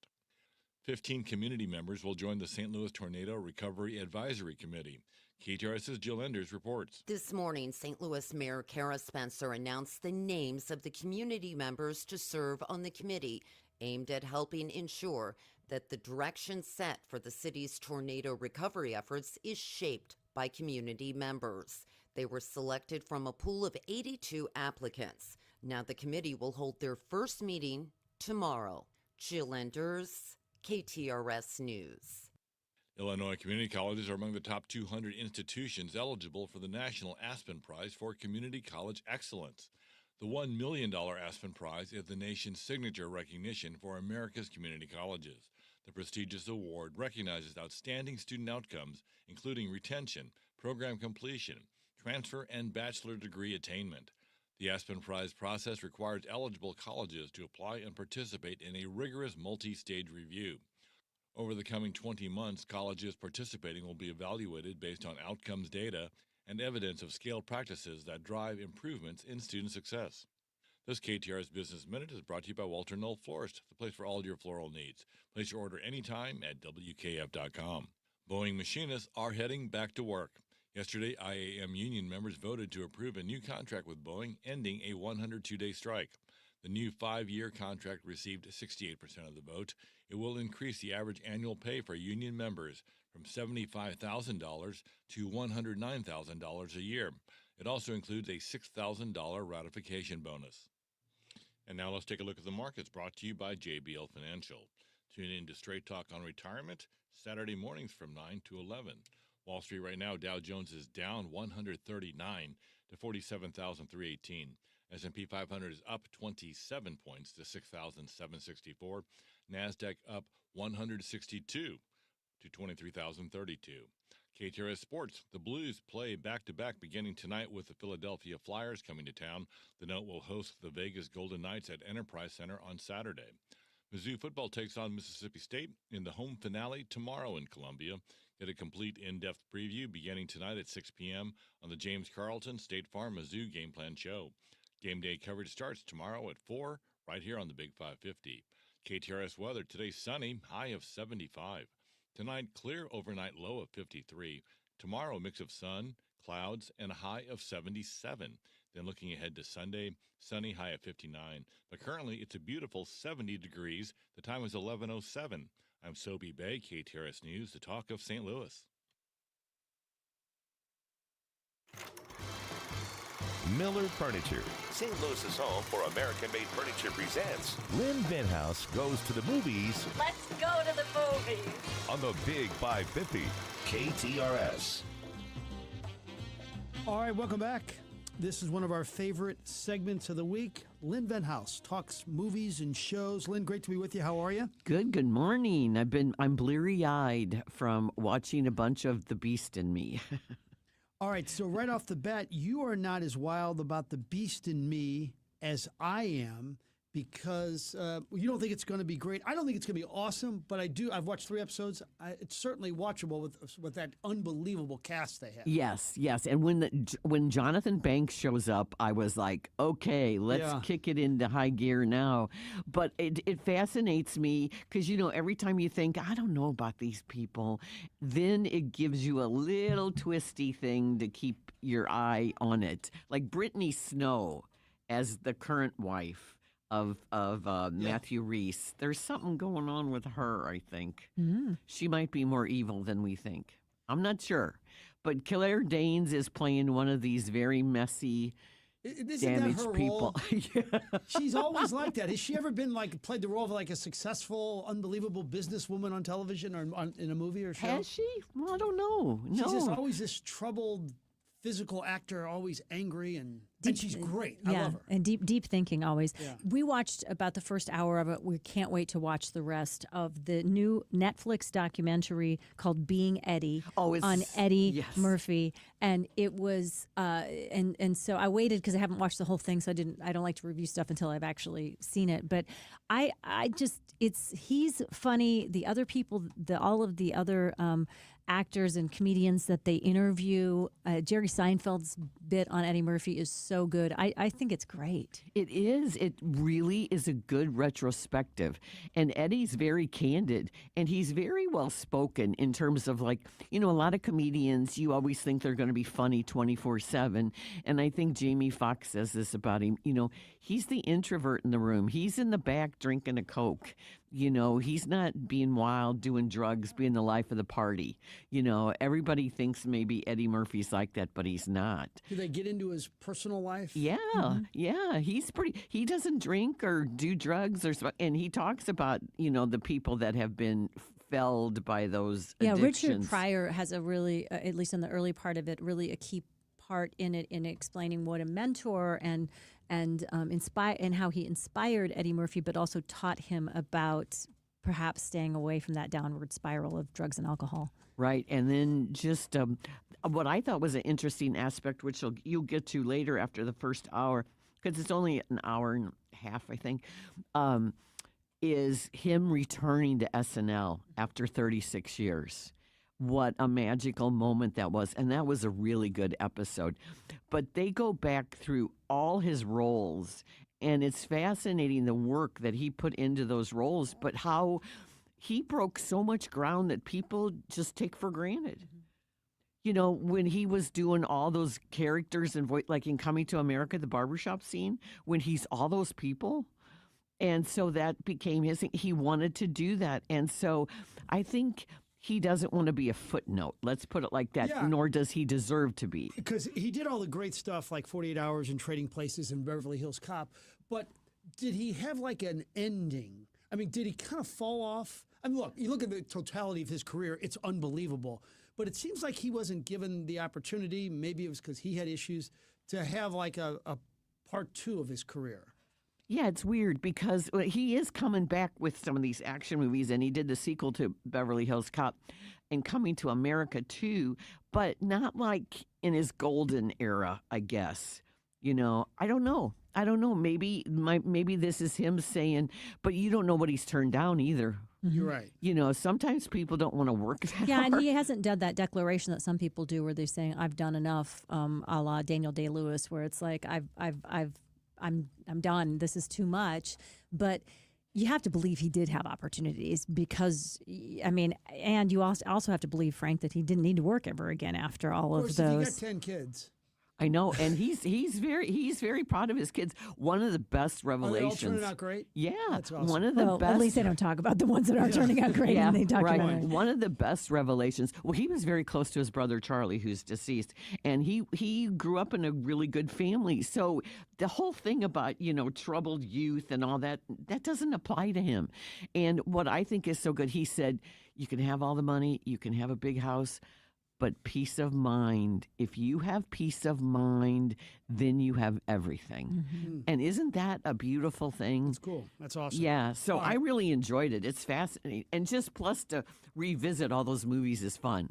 15 community members will join the St. Louis Tornado Recovery Advisory Committee. KTRS's Jill Enders reports. This morning, St. Louis Mayor Kara Spencer announced the names of the community members to serve on the committee, aimed at helping ensure that the direction set for the city's tornado recovery efforts is shaped by community members. They were selected from a pool of 82 applicants. Now the committee will hold their first meeting tomorrow. Jill Enders, KTRS News. Illinois community colleges are among the top 200 institutions eligible for the National Aspen Prize for Community College Excellence. The $1 million Aspen Prize is the nation's signature recognition for America's community colleges. The prestigious award recognizes outstanding student outcomes, including retention, program completion, transfer, and bachelor degree attainment. The Aspen Prize process requires eligible colleges to apply and participate in a rigorous multi-stage review. Over the coming 20 months, colleges participating will be evaluated based on outcomes data and evidence of scale practices that drive improvements in student success. This KTRS Business Minute is brought to you by Walter Knoll Florist, the place for all your floral needs. Place your order anytime at WKF.com. Boeing machinists are heading back to work. Yesterday, IAM union members voted to approve a new contract with Boeing, ending a 102-day strike. The new 5-year contract received 68% of the vote. It will increase the average annual pay for union members from $75,000 to $109,000 a year. It also includes a $6,000 ratification bonus. And now let's take a look at the markets, brought to you by JBL Financial. Tune in to Straight Talk on Retirement, Saturday mornings from 9 to 11. Wall Street right now, Dow Jones is down 139 to 47,318. S&P 500 is up 27 points to 6,764. NASDAQ up 162 to 23,032. KTRS Sports, the Blues play back-to-back beginning tonight with the Philadelphia Flyers coming to town. The Note will host the Vegas Golden Knights at Enterprise Center on Saturday. Mizzou football takes on Mississippi State in the home finale tomorrow in Columbia. Get a complete in-depth preview beginning tonight at 6 p.m. on the James Carlton State Farm Mizzou Game Plan Show. Game day coverage starts tomorrow at 4 right here on the Big 550. KTRS weather, today sunny, high of 75. Tonight, clear overnight low of 53. Tomorrow, a mix of sun, clouds, and a high of 77. Then looking ahead to Sunday, sunny, high of 59. But currently, it's a beautiful 70 degrees. The time is 11:07. I'm Sobe Bay, KTRS News, the talk of St. Louis. Miller Furniture, St. Louis's home for American-made furniture, presents Lynn Venhouse Goes to the Movies. Let's go to the movies On the Big 550, KTRS. All right, welcome back. This is one of our favorite segments of the week. Lynn Venhouse talks movies and shows. Lynn, great to be with you. How are you? Good morning. I'm bleary-eyed from watching a bunch of The Beast in Me. All right, so right off the bat, you are not as wild about The Beast in Me as I am, because you don't think it's going to be great. I don't think it's going to be awesome, but I do. I've watched 3 episodes. It's certainly watchable with that unbelievable cast they have. Yes. And when Jonathan Banks shows up, I was like, okay, let's kick it into high gear now. But it fascinates me because, every time you think, I don't know about these people, then it gives you a little twisty thing to keep your eye on it. Like Brittany Snow as the current wife of Matthew Reese. There's something going on with her, I think. She might be more evil than we think. I'm not sure. But Claire Danes is playing one of these very messy Isn't damaged that her people. role? She's always like that. Has she ever been played the role of a successful, unbelievable businesswoman on television or in a movie or show? Has she? Well, I don't know. No. She's just always this troubled physical actor, always angry, and she's great. I love her. And deep thinking always. Yeah. We watched about the first hour of it. We can't wait to watch the rest of the new Netflix documentary called Being Eddie on Eddie Murphy. And it was and so I waited because I haven't watched the whole thing, so I don't like to review stuff until I've actually seen it. But I just he's funny. The other people, all of the other actors and comedians that they interview. Jerry Seinfeld's bit on Eddie Murphy is so good. I think it's great. It is. It really is a good retrospective. And Eddie's very candid, and he's very well spoken in terms of a lot of comedians, you always think they're going to be funny 24/7. And I think Jamie Foxx says this about him. He's the introvert in the room. He's in the back drinking a Coke. He's not being wild, doing drugs, being the life of the party. Everybody thinks maybe Eddie Murphy's like that, but he's not. Do they get into his personal life? Yeah, yeah. He doesn't drink or do drugs and he talks about, the people that have been felled by those addictions. Richard Pryor has a really, at least in the early part of it, really a key part in it in explaining what a mentor and how he inspired Eddie Murphy, but also taught him about perhaps staying away from that downward spiral of drugs and alcohol. Right. And then just what I thought was an interesting aspect, which you'll get to later after the first hour, because it's only an hour and a half, I think, is him returning to SNL after 36 years. What a magical moment that was. And that was a really good episode. But they go back through all his roles, and it's fascinating the work that he put into those roles, but how he broke so much ground that people just take for granted. When he was doing all those characters and like in Coming to America, the barbershop scene, when he's all those people. And so that became his thing. He wanted to do that. And so I think he doesn't want to be a footnote. Let's put it like that. Yeah. Nor does he deserve to be. Because he did all the great stuff like 48 Hours and Trading Places and Beverly Hills Cop. But did he have an ending? I mean, did he kind of fall off? I mean, look, you look at the totality of his career, it's unbelievable. But it seems like he wasn't given the opportunity, maybe it was because he had issues, to have a part two of his career. Yeah, it's weird because he is coming back with some of these action movies, and he did the sequel to Beverly Hills Cop and Coming to America too, but not like in his golden era, I guess. I don't know. Maybe this is him saying, but you don't know what he's turned down either. You're right. Sometimes people don't want to work that hard. And he hasn't done that declaration that some people do, where they're saying, "I've done enough," a la Daniel Day-Lewis, where it's like, I'm done. This is too much. But you have to believe he did have opportunities because, and you also have to believe, Frank, that he didn't need to work ever again after all of those. He got 10 kids. I know, and he's very proud of his kids. One of the best revelations. Are they all turning out great? Yeah, that's awesome. One of the best. At least they don't talk about the ones that aren't turning out great in the documentary. Right. One of the best revelations. Well, he was very close to his brother Charlie, who's deceased, and he grew up in a really good family. So the whole thing about troubled youth and all that doesn't apply to him. And what I think is so good, he said, you can have all the money, you can have a big house, but peace of mind. If you have peace of mind, then you have everything. Mm-hmm. And isn't that a beautiful thing? That's cool. That's awesome. Yeah. So I really enjoyed it. It's fascinating. And just plus to revisit all those movies is fun.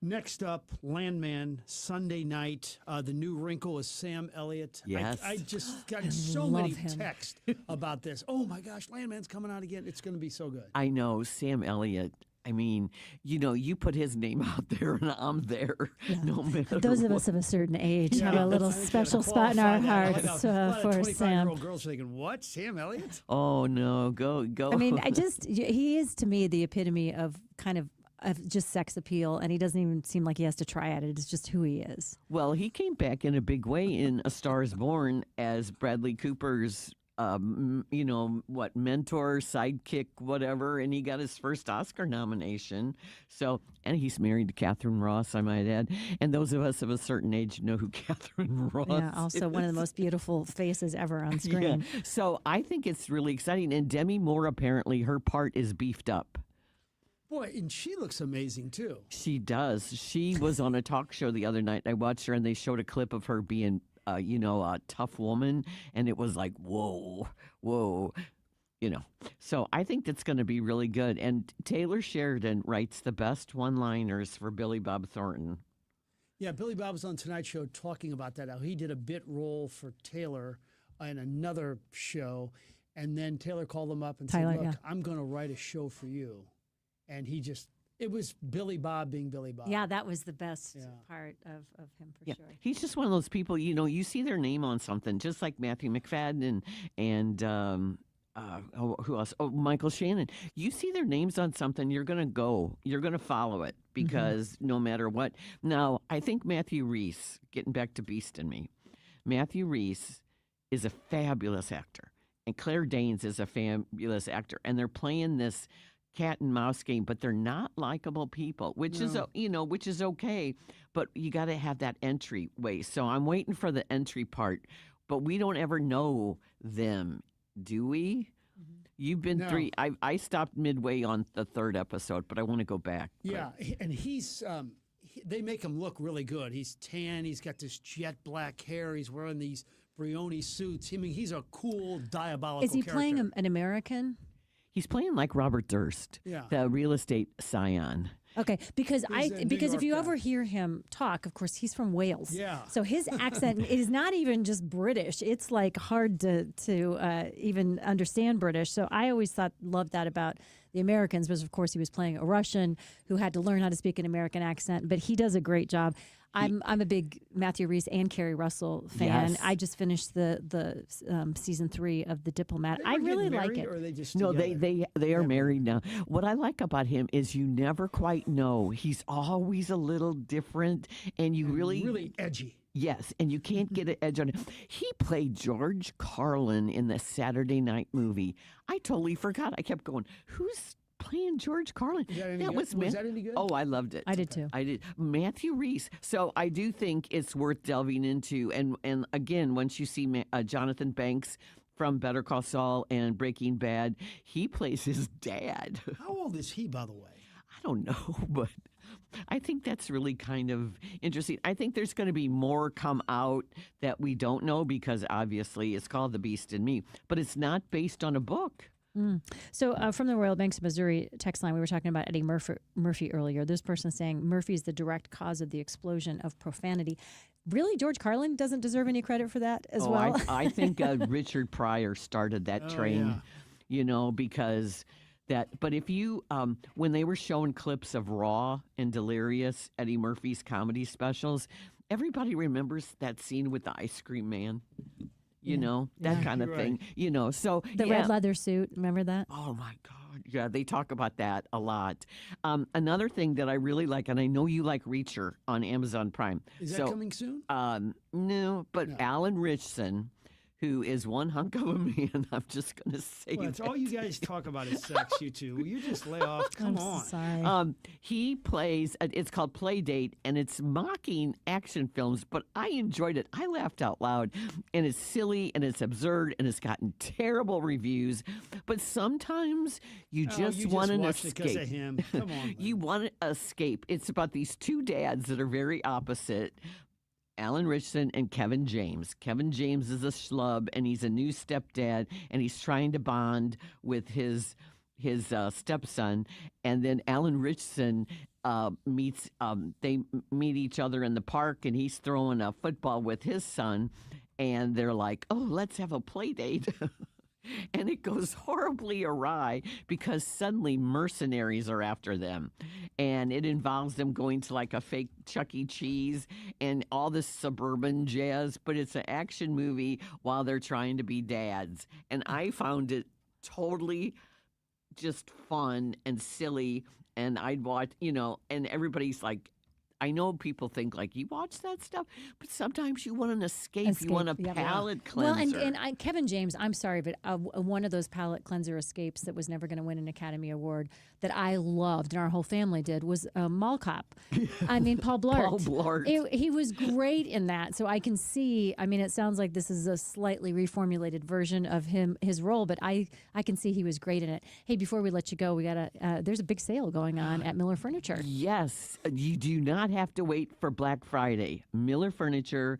Next up, Landman, Sunday night. The new wrinkle is Sam Elliott. Yes. I just got so many texts about this. Oh my gosh, Landman's coming out again. It's going to be so good. I know, Sam Elliott. I mean, you put his name out there and I'm there. Yeah. No matter Those of what. us of a certain age have a little special spot in our hearts for Sam. 25-year-old girls are thinking, what? Sam Elliott? Oh, no. Go. I mean, he is to me the epitome of kind of just sex appeal, and he doesn't even seem like he has to try at it. It's just who he is. Well, he came back in a big way in A Star is Born as Bradley Cooper's mentor, sidekick, whatever, and he got his first Oscar nomination. So, and he's married to Catherine Ross, I might add. And those of us of a certain age know who Catherine Ross Yeah, also is. one of the most beautiful faces ever on screen. Yeah. So I think it's really exciting. And Demi Moore, apparently, her part is beefed up. Boy, and she looks amazing, too. She does. She was on a talk show the other night. I watched her, and they showed a clip of her being, a tough woman. And it was like, whoa. So I think that's going to be really good. And Taylor Sheridan writes the best one-liners for Billy Bob Thornton. Yeah, Billy Bob was on Tonight Show talking about that, how he did a bit role for Taylor in another show. And then Taylor called him up and said, look, I'm going to write a show for you. And it was Billy Bob being Billy Bob. Yeah, that was the best part of him for sure. He's just one of those people, you see their name on something, just like Matthew McFadden and who else? Oh, Michael Shannon. You see their names on something, you're going to follow it because no matter what. Now, I think Matthew Rhys, getting back to Beast and Me, Matthew Rhys is a fabulous actor. And Claire Danes is a fabulous actor. And they're playing this cat and mouse game, but they're not likable people, which is okay, but you got to have that entryway. So I'm waiting for the entry part, but we don't ever know them, do we? You've been three. I stopped midway on the third episode, but I want to go back. Yeah, and he's they make him look really good. He's tan. He's got this jet black hair. He's wearing these Brioni suits. I mean, he's a cool, diabolical Is he character. playing an American? He's playing like Robert Durst, the real estate scion. Okay, because if you ever hear him talk, of course, he's from Wales. Yeah. So his accent is not even just British. It's like hard to even understand British. So I always loved that about the Americans, was of course he was playing a Russian who had to learn how to speak an American accent, but he does a great job. I'm a big Matthew Rhys and Kerry Russell fan. Yes. I just finished the season 3 of The Diplomat. I really like it. Or are they just No, together? they are married now. What I like about him is you never quite know. He's always a little different, and you really edgy. Yes, and you can't get an edge on him. He played George Carlin in the Saturday Night Movie. I totally forgot. I kept going, who's playing George Carlin? Was that any good? Oh, I loved it. I did too. I did. Matthew Rhys. So I do think it's worth delving into. And again, once you see Jonathan Banks from Better Call Saul and Breaking Bad, he plays his dad. How old is he, by the way? I don't know, but I think that's really kind of interesting. I think there's going to be more come out that we don't know because obviously it's called The Beast in Me, but it's not based on a book. So from the Royal Banks of Missouri text line, we were talking about Eddie Murphy earlier. This person is saying Murphy is the direct cause of the explosion of profanity. Really, George Carlin doesn't deserve any credit for that as well? I think Richard Pryor started that train, because that. But if you, when they were showing clips of Raw and Delirious, Eddie Murphy's comedy specials, everybody remembers that scene with the ice cream man. That kind of thing, so the red leather suit. Remember that? Oh my God. Yeah. They talk about that a lot. Another thing that I really like, and I know you like Reacher on Amazon Prime. Is that coming soon? No, but Alan Richson, who is one hunk of a man, I'm just going to say it's all you guys talk about is sex, you two. Will you just lay off? Come on. Sorry. He plays, it's called Playdate, and it's mocking action films, but I enjoyed it. I laughed out loud, and it's silly, and it's absurd, and it's gotten terrible reviews, but sometimes you just want an escape. Because of him. Come on. You want to escape. It's about these two dads that are very opposite, Alan Richson and Kevin James. Kevin James is a schlub, and he's a new stepdad, and he's trying to bond with his stepson. And then Alan Richson they meet each other in the park, and he's throwing a football with his son, and they're like, oh, let's have a play date. And it goes horribly awry because suddenly mercenaries are after them. And it involves them going to like a fake Chuck E. Cheese and all this suburban jazz. But it's an action movie while they're trying to be dads. And I found it totally just fun and silly. And I'd watch, and everybody's like, I know people think like you watch that stuff, but sometimes you want an escape. You want a palate cleanser. Well, and Kevin James, I'm sorry, but one of those palate cleanser escapes that was never going to win an Academy Award that I loved and our whole family did was Mall Cop. I mean, Paul Blart. Paul Blart. He was great in that. So I can see, I mean, it sounds like this is a slightly reformulated version of his role, but I can see he was great in it. Hey, before we let you go, we got there's a big sale going on at Miller Furniture. Yes, you do not have to wait for Black Friday. Miller Furniture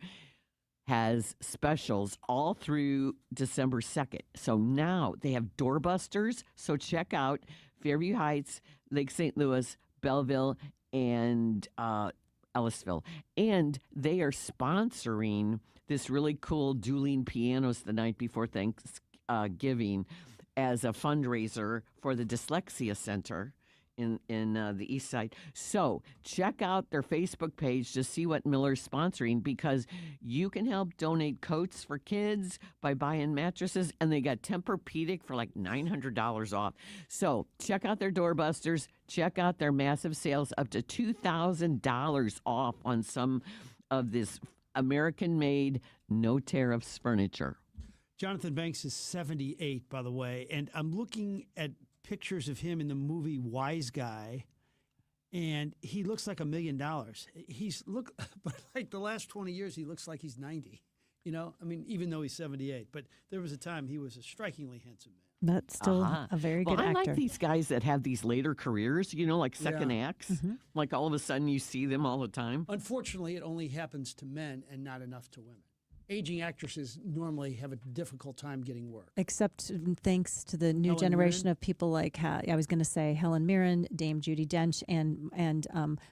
has specials all through December 2nd. So now they have doorbusters. So check out Fairview Heights, Lake St. Louis, Belleville, and Ellisville. And they are sponsoring this really cool dueling pianos the night before Thanksgiving as a fundraiser for the Dyslexia Center in the East Side. So check out their Facebook page to see what Miller's sponsoring, because you can help donate coats for kids by buying mattresses, and they got Tempur-Pedic for like $900 off. So check out their doorbusters. Check out their massive sales, up to $2,000 off on some of this American-made, no tariffs furniture. Jonathan Banks is 78, by the way, and I'm looking at pictures of him in the movie Wise Guy, and he looks like $1 million. But like the last 20 years, he looks like he's 90. You know, I mean, even though he's 78, but there was a time he was a strikingly handsome man. That's still a very good actor. I like these guys that have these later careers, you know, like second acts. Mm-hmm. Like all of a sudden you see them all the time. Unfortunately, it only happens to men and not enough to women. Aging actresses normally have a difficult time getting work. Except thanks to the new generation of people like, I was going to say Helen Mirren, Dame Judi Dench, and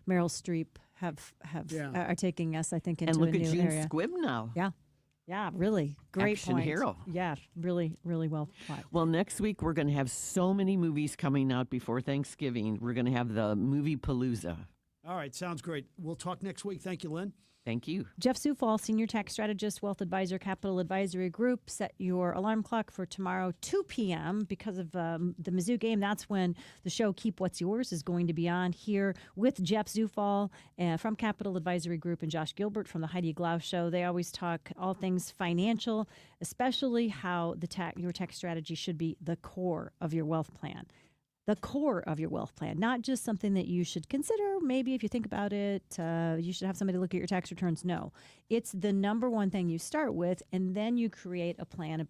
Meryl Streep are taking us, I think, into a new area. And look at June Squibb now. Yeah, really great action point. hero. Yeah, really, really well played. Well, next week we're going to have so many movies coming out before Thanksgiving. We're going to have the Movie Palooza. All right, sounds great. We'll talk next week. Thank you, Lynn. Thank you. Jeff Zufall, Senior Tax Strategist, Wealth Advisor, Capital Advisory Group. Set your alarm clock for tomorrow, 2 p.m. Because of the Mizzou game, that's when the show Keep What's Yours is going to be on here with Jeff Zufall from Capital Advisory Group and Josh Gilbert from the Heidi Glauss Show. They always talk all things financial, especially how your tax strategy should be the core of your wealth plan. The core of your wealth plan, not just something that you should consider. Maybe if you think about it, you should have somebody look at your tax returns. No, it's the number one thing you start with, and then you create a plan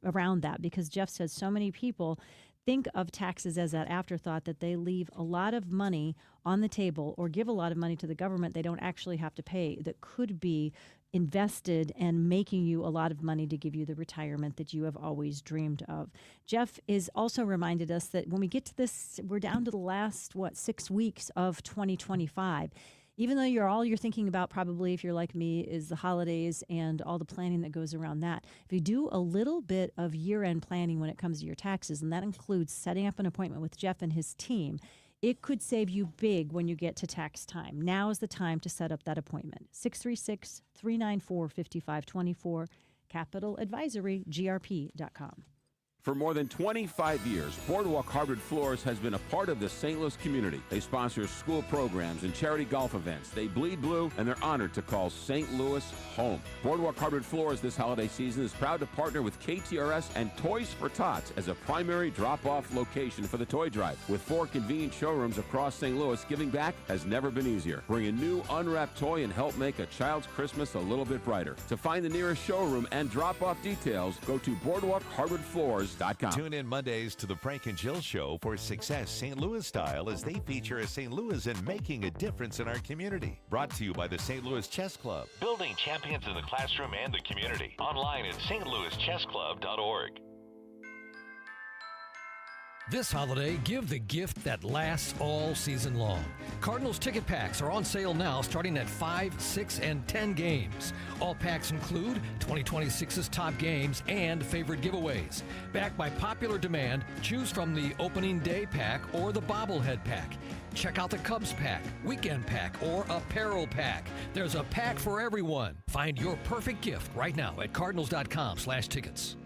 around that, because Jeff says so many people think of taxes as that afterthought, that they leave a lot of money on the table or give a lot of money to the government they don't actually have to pay, that could be invested and making you a lot of money to give you the retirement that you have always dreamed of. Jeff is also reminded us that when we get to this, we're down to the last, 6 weeks of 2025. Even though you're thinking about, probably if you're like me, is the holidays and all the planning that goes around that. If you do a little bit of year-end planning when it comes to your taxes, and that includes setting up an appointment with Jeff and his team, it could save you big when you get to tax time. Now is the time to set up that appointment. 636-394-5524, capitaladvisorygrp.com. For more than 25 years, Boardwalk Hardwood Floors has been a part of the St. Louis community. They sponsor school programs and charity golf events. They bleed blue, and they're honored to call St. Louis home. Boardwalk Hardwood Floors this holiday season is proud to partner with KTRS and Toys for Tots as a primary drop-off location for the toy drive. With 4 convenient showrooms across St. Louis, giving back has never been easier. Bring a new unwrapped toy and help make a child's Christmas a little bit brighter. To find the nearest showroom and drop-off details, go to BoardwalkHardwoodFloors.com. Tune in Mondays to the Frank and Jill Show for Success St. Louis style, as they feature a St. Louis and making a difference in our community. Brought to you by the St. Louis Chess Club. Building champions in the classroom and the community. Online at stlouischessclub.org. This holiday, give the gift that lasts all season long. Cardinals ticket packs are on sale now, starting at 5, 6, and 10 games. All packs include 2026's top games and favorite giveaways. Backed by popular demand, choose from the opening day pack or the bobblehead pack. Check out the Cubs pack, weekend pack, or apparel pack. There's a pack for everyone. Find your perfect gift right now at cardinals.com/tickets.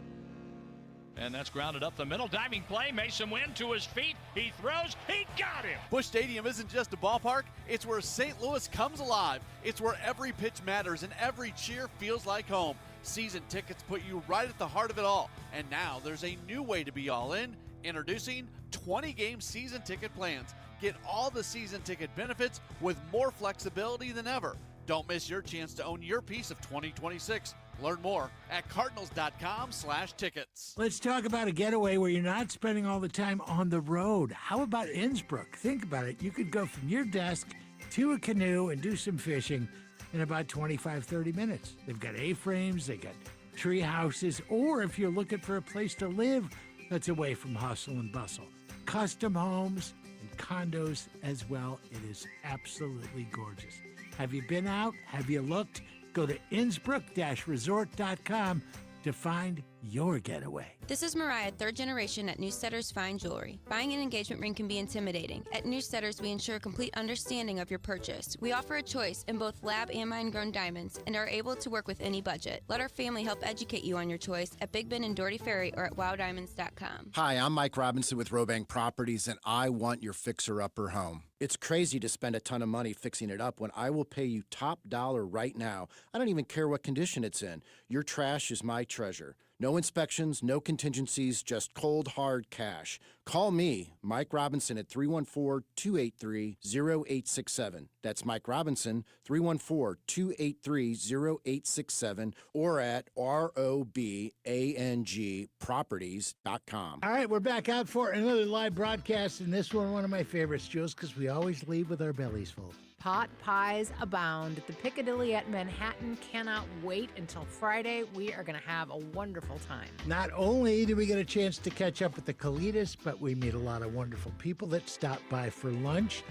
And that's grounded up the middle. Diving play. Mason Wynn to his feet. He throws. He got him. Busch Stadium isn't just a ballpark. It's where St. Louis comes alive. It's where every pitch matters and every cheer feels like home. Season tickets put you right at the heart of it all. And now there's a new way to be all in. Introducing 20-game season ticket plans. Get all the season ticket benefits with more flexibility than ever. Don't miss your chance to own your piece of 2026. Learn more at cardinals.com/tickets. Let's talk about a getaway where you're not spending all the time on the road. How about Innsbruck? Think about it. You could go from your desk to a canoe and do some fishing in about 25, 30 minutes. They've got A-frames, they got tree houses, or if you're looking for a place to live that's away from hustle and bustle, custom homes and condos as well. It is absolutely gorgeous. Have you been out? Have you looked? Go to Innsbruck-resort.com to find your getaway. This is Mariah, third generation at Newsteaders Fine Jewelry. Buying an engagement ring can be intimidating. At Newsteaders, we ensure a complete understanding of your purchase. We offer a choice in both lab and mine-grown diamonds and are able to work with any budget. Let our family help educate you on your choice at Big Ben and Doherty Ferry or at wowdiamonds.com. Hi, I'm Mike Robinson with Robank Properties, and I want your fixer-upper home. It's crazy to spend a ton of money fixing it up when I will pay you top dollar right now. I don't even care what condition it's in. Your trash is my treasure. No inspections, no contingencies, just cold, hard cash. Call me, Mike Robinson, at 314-283-0867. That's Mike Robinson, 314-283-0867, or at robangproperties.com. All right, we're back out for another live broadcast, and this one of my favorites, Jules, because we always leave with our bellies full. Pot pies abound at the Piccadilly at Manhattan. Cannot wait until Friday. We are going to have a wonderful time. Not only do we get a chance to catch up with the Colitas, but we meet a lot of wonderful people that stop by for lunch.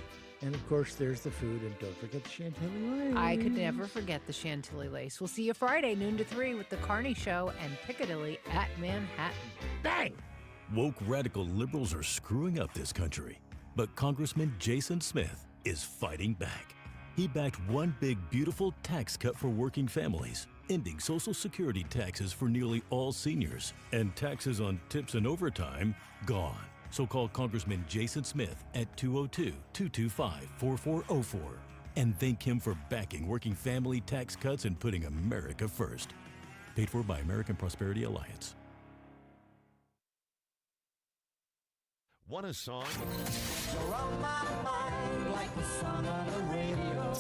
And, of course, there's the food. And don't forget the Chantilly Lace. I could never forget the Chantilly Lace. We'll see you Friday, noon to 3, with the Carney Show and Piccadilly at Manhattan. Bang! Woke radical liberals are screwing up this country. But Congressman Jason Smith is fighting back. He backed one big, beautiful tax cut for working families, ending Social Security taxes for nearly all seniors, and taxes on tips and overtime gone. So call Congressman Jason Smith at 202-225-4404 and thank him for backing working family tax cuts and putting America first. Paid for by American Prosperity Alliance. Want a song? You're on my mind like the song on the radio.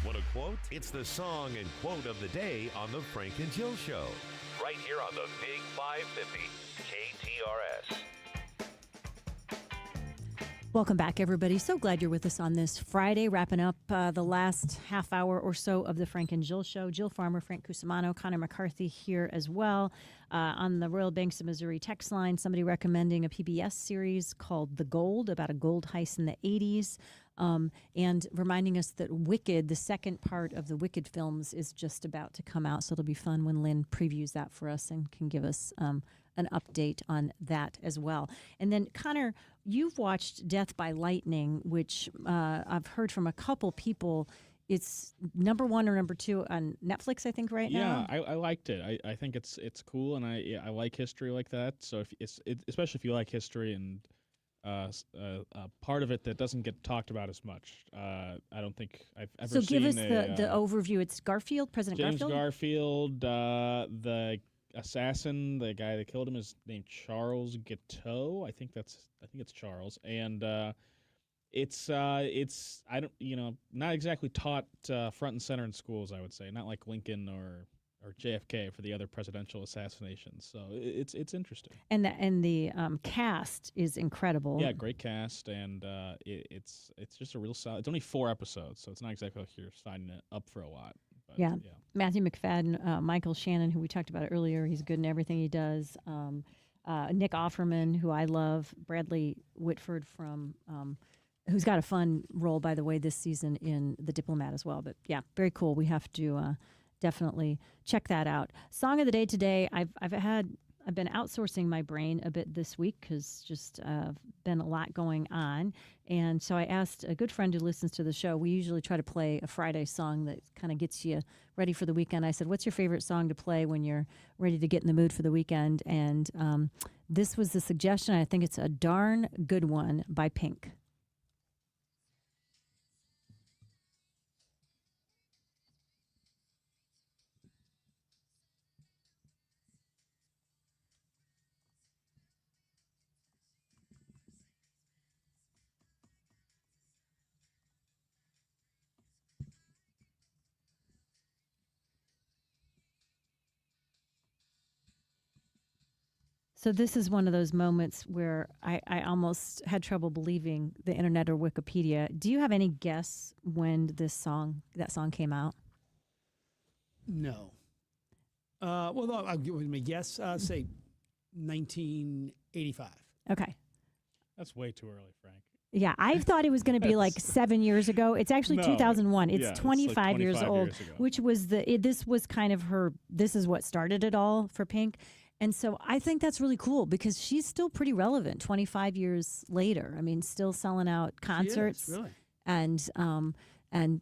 Want a quote? It's the song and quote of the day on the Frank and Jill Show. Right here on the Big 550 KTRS. Welcome back, everybody. So glad you're with us on this Friday, wrapping up the last half hour or so of the Frank and Jill Show. Jill Farmer, Frank Cusimano, Connor McCarthy here as well. On the Royal Banks of Missouri text line, somebody recommending a PBS series called The Gold, about a gold heist in the 80s. And reminding us that Wicked, the second part of the Wicked films, is just about to come out. So it'll be fun when Lynn previews that for us and can give us an update on that as well. And then, Connor, you've watched Death by Lightning, which I've heard from a couple people. It's number 1 or number 2 on Netflix, I think, right now. Yeah, I liked it. I think it's cool, and I like history like that. So especially if you like history and part of it that doesn't get talked about as much. I don't think I've ever seen. So give us the overview. It's Garfield, President James Garfield. The assassin, the guy that killed him, is named Charles Guiteau. I think it's Charles, and it's I don't not exactly taught front and center in schools. I would say not like Lincoln or JFK for the other presidential assassinations. So it's interesting. And the cast is incredible. Yeah, great cast, and it's just a real solid. It's only 4 episodes, so it's not exactly like you're signing it up for a lot. But, yeah. Matthew McFadden, Michael Shannon, who we talked about earlier, he's good in everything he does. Nick Offerman, who I love. Bradley Whitford from who's got a fun role, by the way, this season in The Diplomat as well. But yeah, very cool. We have to definitely check that out. Song of the day today. I've I've been outsourcing my brain a bit this week because just been a lot going on. And so I asked a good friend who listens to the show. We usually try to play a Friday song that kind of gets you ready for the weekend. I said, what's your favorite song to play when you're ready to get in the mood for the weekend? And this was the suggestion. I think it's a darn good one by Pink. So this is one of those moments where I almost had trouble believing the internet or Wikipedia. Do you have any guess when that song came out? No. Well, no, I'll give you my guess. Say 1985. Okay. That's way too early, Frank. Yeah, I thought it was going to be like 7 years ago. It's actually No, 2001. It's yeah, it's 25 like years 25 old, years ago. which was this was kind of her, this is what started it all for Pink. And so I think that's really cool because she's still pretty relevant 25 years later. I mean, still selling out concerts. She is, really. And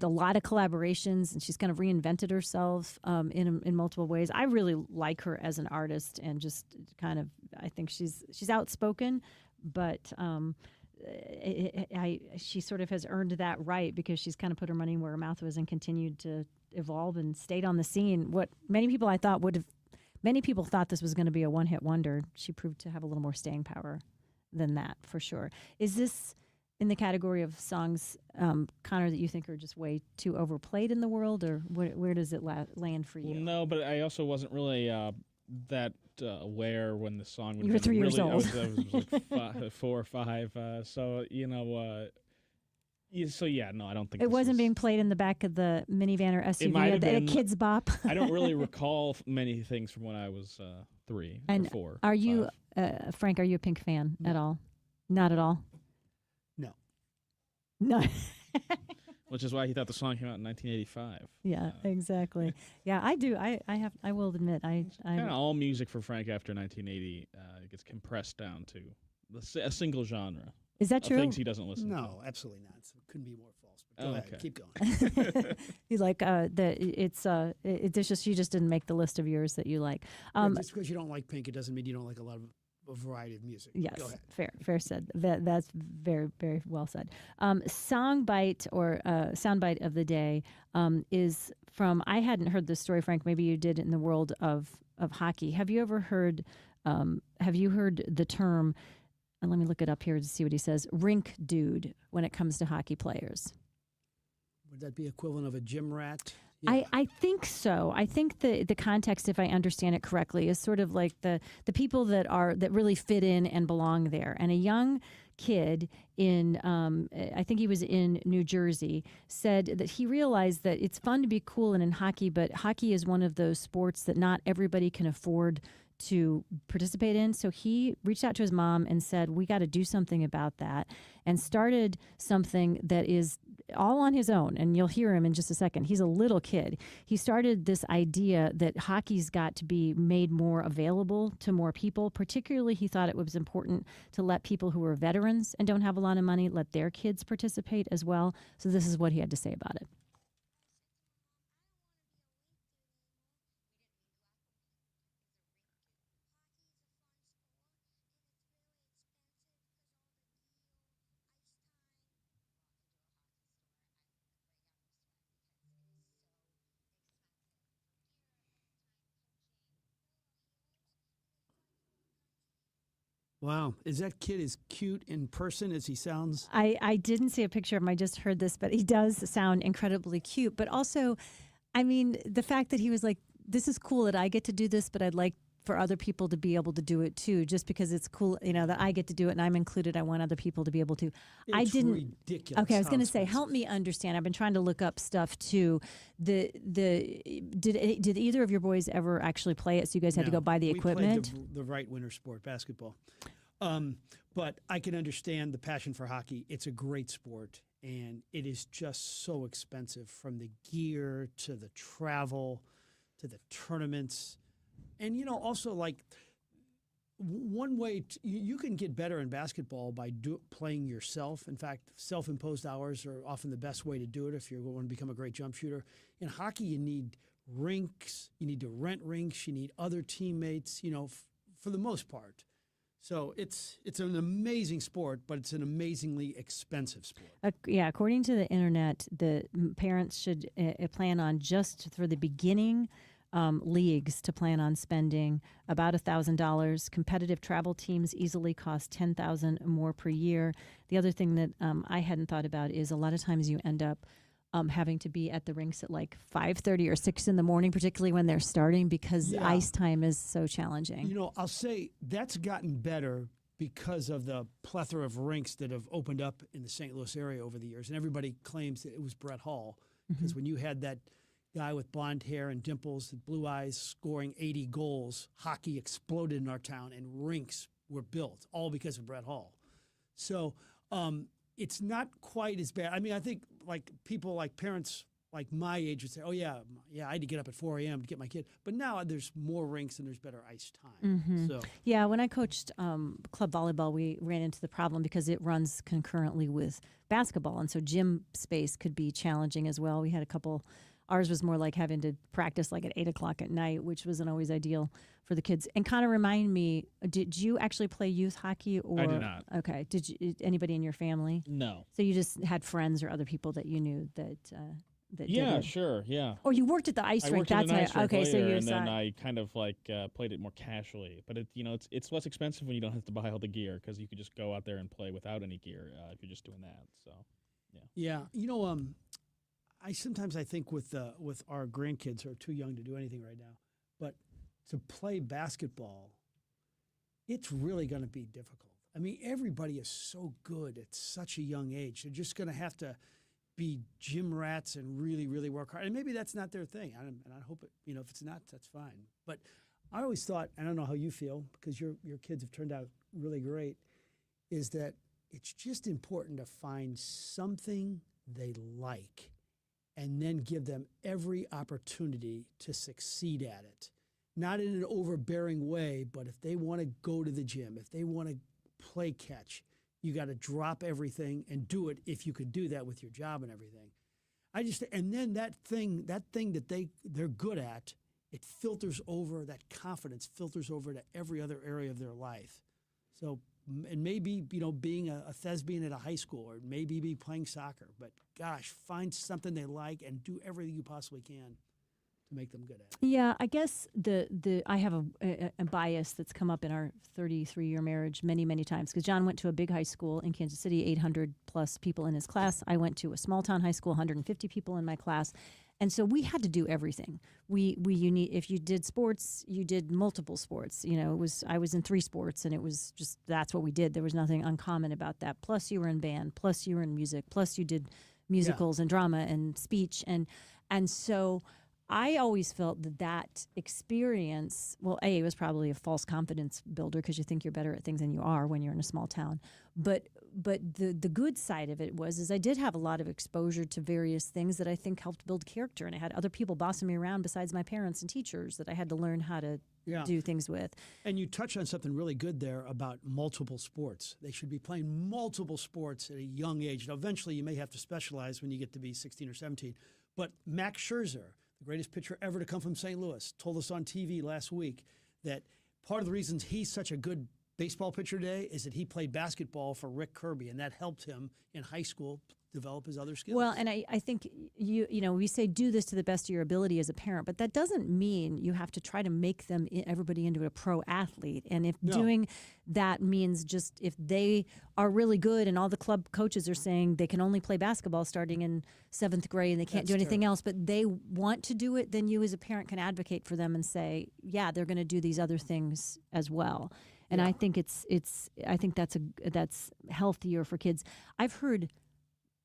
a lot of collaborations, and she's kind of reinvented herself in multiple ways. I really like her as an artist, and just kind of I think she's outspoken, but she sort of has earned that right because she's kind of put her money where her mouth was and continued to evolve and stayed on the scene. What many people thought this was going to be a one-hit wonder. She proved to have a little more staying power than that, for sure. Is this in the category of songs, Connor, that you think are just way too overplayed in the world, or where does it land for you? Well, no, but I also wasn't really that aware when the song would You were 3 years old. I was like 4 or 5. So, so yeah, no, I don't think It wasn't being played in the back of the minivan or SUV at a Kids Bop. I don't really recall many things from when I was 3 and or 4. Are you, Frank, are you a Pink fan at all? Not at all? No. Which is why he thought the song came out in 1985. Yeah, exactly. Yeah, I do. I will admit, I kind of all music for Frank after 1980 gets compressed down to a single genre. Is that true? Things he doesn't listen to. No, absolutely not. It couldn't be more false. But go Oh, ahead, okay. keep going. He's like it's just you just didn't make the list of yours that you like. Just because you don't like Pink, it doesn't mean you don't like a variety of music. Yes, Go ahead. fair said. That's very, very well said. Soundbite or soundbite of the day is from. I hadn't heard this story, Frank. Maybe you did in the world of hockey. Have you ever heard? Have you heard the term? And let me look it up here to see what he says. Rink dude when it comes to hockey players. Would that be equivalent of a gym rat? Yeah. I think so. I think the context, if I understand it correctly, is sort of like the people that really fit in and belong there. And a young kid in, I think he was in New Jersey, said that he realized that it's fun to be cool and in hockey, but hockey is one of those sports that not everybody can afford to participate in. So he reached out to his mom and said, we got to do something about that, and started something that is all on his own. And you'll hear him in just a second. He's a little kid. He started this idea that hockey's got to be made more available to more people. Particularly, he thought it was important to let people who are veterans and don't have a lot of money, let their kids participate as well. So this is what he had to say about it. Wow. Is that kid as cute in person as he sounds? I didn't see a picture of him. I just heard this, but he does sound incredibly cute. But also, I mean, the fact that he was like, this is cool that I get to do this, but I'd like for other people to be able to do it too, just because it's cool, that I get to do it and I'm included. I want other people to be able to. I didn't. Ridiculous. Okay, I was going to say, help me understand. I've been trying to look up stuff too. Did either of your boys ever actually play it? So you guys had to go buy the equipment? We played the right winter sport, basketball. But I can understand the passion for hockey. It's a great sport, and it is just so expensive, from the gear to the travel to the tournaments. And also like one way you can get better in basketball by playing yourself. In fact, self-imposed hours are often the best way to do it if you want to become a great jump shooter. In hockey, you need rinks, you need to rent rinks, you need other teammates, for the most part. So it's an amazing sport, but it's an amazingly expensive sport. Yeah, according to the internet, the parents should plan on, just for the beginning leagues, to plan on spending about $1,000. Competitive travel teams easily cost $10,000 more per year. The other thing that I hadn't thought about is a lot of times you end up having to be at the rinks at like 5:30 or 6 in the morning, particularly when they're starting, because ice time is so challenging. I'll say that's gotten better because of the plethora of rinks that have opened up in the St. Louis area over the years. And everybody claims that it was Brett Hall, because when you had that guy with blonde hair and dimples and blue eyes scoring 80 goals, hockey exploded in our town and rinks were built, all because of Brett Hall. So it's not quite as bad. I mean, I think like people, like parents like my age would say, oh, yeah, I had to get up at 4 a.m. to get my kid. But now there's more rinks and there's better ice time. So yeah, when I coached club volleyball, we ran into the problem because it runs concurrently with basketball. And so gym space could be challenging as well. We had a couple. Ours was more like having to practice like at 8 o'clock at night, which wasn't always ideal for the kids. And kind of remind me, did you actually play youth hockey? Or I did not. Okay. Did you? Anybody in your family? No. So you just had friends or other people that you knew that did it? Sure, yeah. Or you worked at the ice I rink. worked at That's an ice rink okay. later, So you and then I kind of like played it more casually. But it's less expensive when you don't have to buy all the gear, because you could just go out there and play without any gear if you're just doing that. So yeah, I sometimes think with our grandkids who are too young to do anything right now, but to play basketball, it's really going to be difficult. I mean, everybody is so good at such a young age. They're just going to have to be gym rats and really, really work hard. And maybe that's not their thing. And I hope it, if it's not, that's fine. But I always thought, I don't know how you feel, because your kids have turned out really great, is that it's just important to find something they like and then give them every opportunity to succeed at it. Not in an overbearing way, but if they want to go to the gym, if they want to play catch, you got to drop everything and do it if you could do that with your job and everything. And then that thing that they're good at, it filters over, that confidence filters over to every other area of their life. So, and maybe, being a thespian at a high school, or maybe be playing soccer, but gosh, find something they like and do everything you possibly can to make them good at it. Yeah, I guess I have a bias that's come up in our 33-year marriage many, many times, because John went to a big high school in Kansas City, 800 plus people in his class. I went to a small town high school, 150 people in my class. And so we had to do everything. If you did sports, you did multiple sports. I was in 3 sports, and it was just, that's what we did. There was nothing uncommon about that. Plus you were in band, plus you were in music, plus you did musicals and drama and speech. And so I always felt that experience, well, it was probably a false confidence builder, because you think you're better at things than you are when you're in a small town. But the good side of it is I did have a lot of exposure to various things that I think helped build character. And I had other people bossing me around besides my parents and teachers that I had to learn how to do things with. And you touch on something really good there about multiple sports. They should be playing multiple sports at a young age. Now, eventually you may have to specialize when you get to be 16 or 17. But Max Scherzer, the greatest pitcher ever to come from St. Louis, told us on TV last week that part of the reasons he's such a good baseball pitcher today is that he played basketball for Rick Kirby, and that helped him in high school develop his other skills. Well, and I think we say do this to the best of your ability as a parent, but that doesn't mean you have to try to make everybody into a pro athlete. And if doing that means just if they are really good and all the club coaches are saying they can only play basketball starting in 7th grade and they can't do anything else, but they want to do it, then you as a parent can advocate for them and say, yeah, they're going to do these other things as well. And I think I think that's healthier for kids. I've heard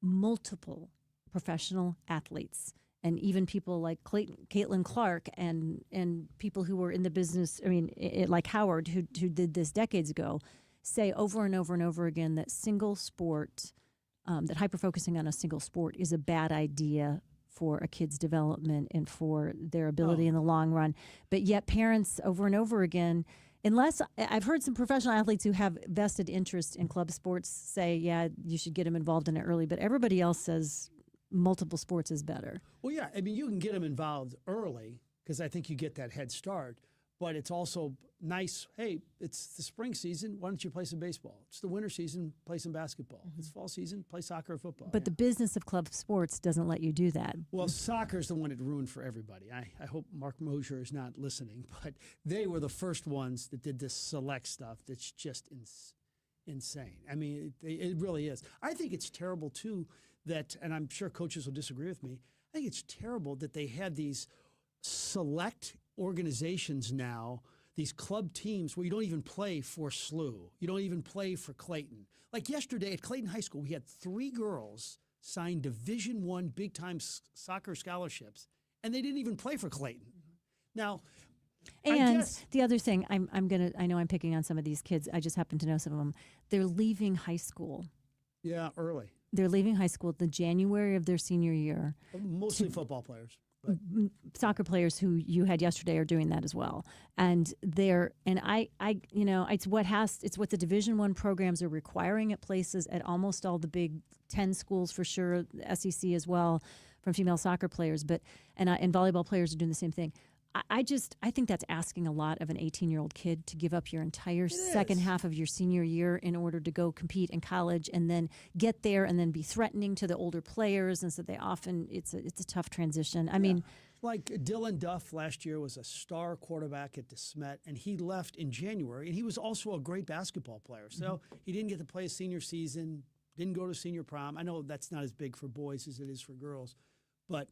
multiple professional athletes and even people like Caitlin Clark and people who were in the business, like Howard, who did this decades ago, say over and over and over again that single sport, that hyper-focusing on a single sport is a bad idea for a kid's development and for their ability in the long run. But yet parents over and over again, unless I've heard some professional athletes who have vested interest in club sports say, yeah, you should get them involved in it early. But everybody else says multiple sports is better. Well, yeah, I mean, you can get them involved early because I think you get that head start. But it's also nice. Hey, it's the spring season. Why don't you play some baseball? It's the winter season. Play some basketball. It's fall season. Play soccer or football. But the business of club sports doesn't let you do that. Well, soccer is the one that ruined for everybody. I hope Mark Mosier is not listening, but they were the first ones that did this select stuff that's just insane. I mean, it really is. I think it's terrible, too, that, and I'm sure coaches will disagree with me, I think it's terrible that they had these select organizations now, these club teams where you don't even play for SLU. You don't even play for Clayton. Like yesterday at Clayton High School, we had 3 girls sign Division I big-time soccer scholarships, and they didn't even play for Clayton. Now, and the other thing, I know I'm picking on some of these kids. I just happen to know some of them. They're leaving high school. Yeah, early. They're leaving high school the January of their senior year. Mostly football players. Soccer players who you had yesterday are doing that as well, and it's what the Division I programs are requiring at places at almost all the Big 10 schools for sure, the SEC as well, from female soccer players, and volleyball players are doing the same thing. I think that's asking a lot of an 18-year-old kid to give up your entire second half of your senior year in order to go compete in college and then get there and then be threatening to the older players. And so it's a tough transition. I mean, like Dylan Duff last year was a star quarterback at DeSmet, and he left in January, and he was also a great basketball player. So he didn't get to play a senior season, didn't go to senior prom. I know that's not as big for boys as it is for girls, but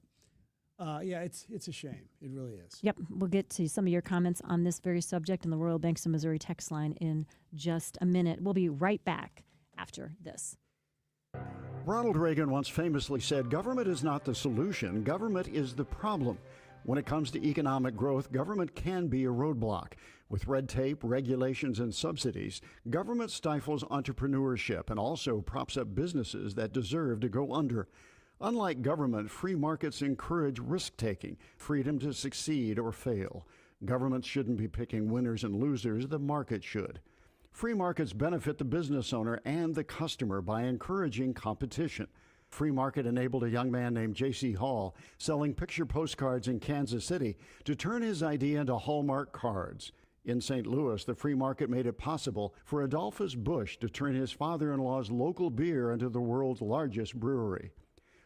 yeah, it's a shame. It really is. Yep. We'll get to some of your comments on this very subject on the Royal Banks of Missouri text line in just a minute. We'll be right back after this. Ronald Reagan once famously said, "Government is not the solution, government is the problem." When it comes to economic growth, government can be a roadblock. With red tape, regulations, and subsidies, government stifles entrepreneurship and also props up businesses that deserve to go under. Unlike government, free markets encourage risk-taking, freedom to succeed or fail. Governments shouldn't be picking winners and losers, the market should. Free markets benefit the business owner and the customer by encouraging competition. Free Market enabled a young man named J.C. Hall, selling picture postcards in Kansas City, to turn his idea into Hallmark cards. In St. Louis, the free market made it possible for Adolphus Busch to turn his father-in-law's local beer into the world's largest brewery.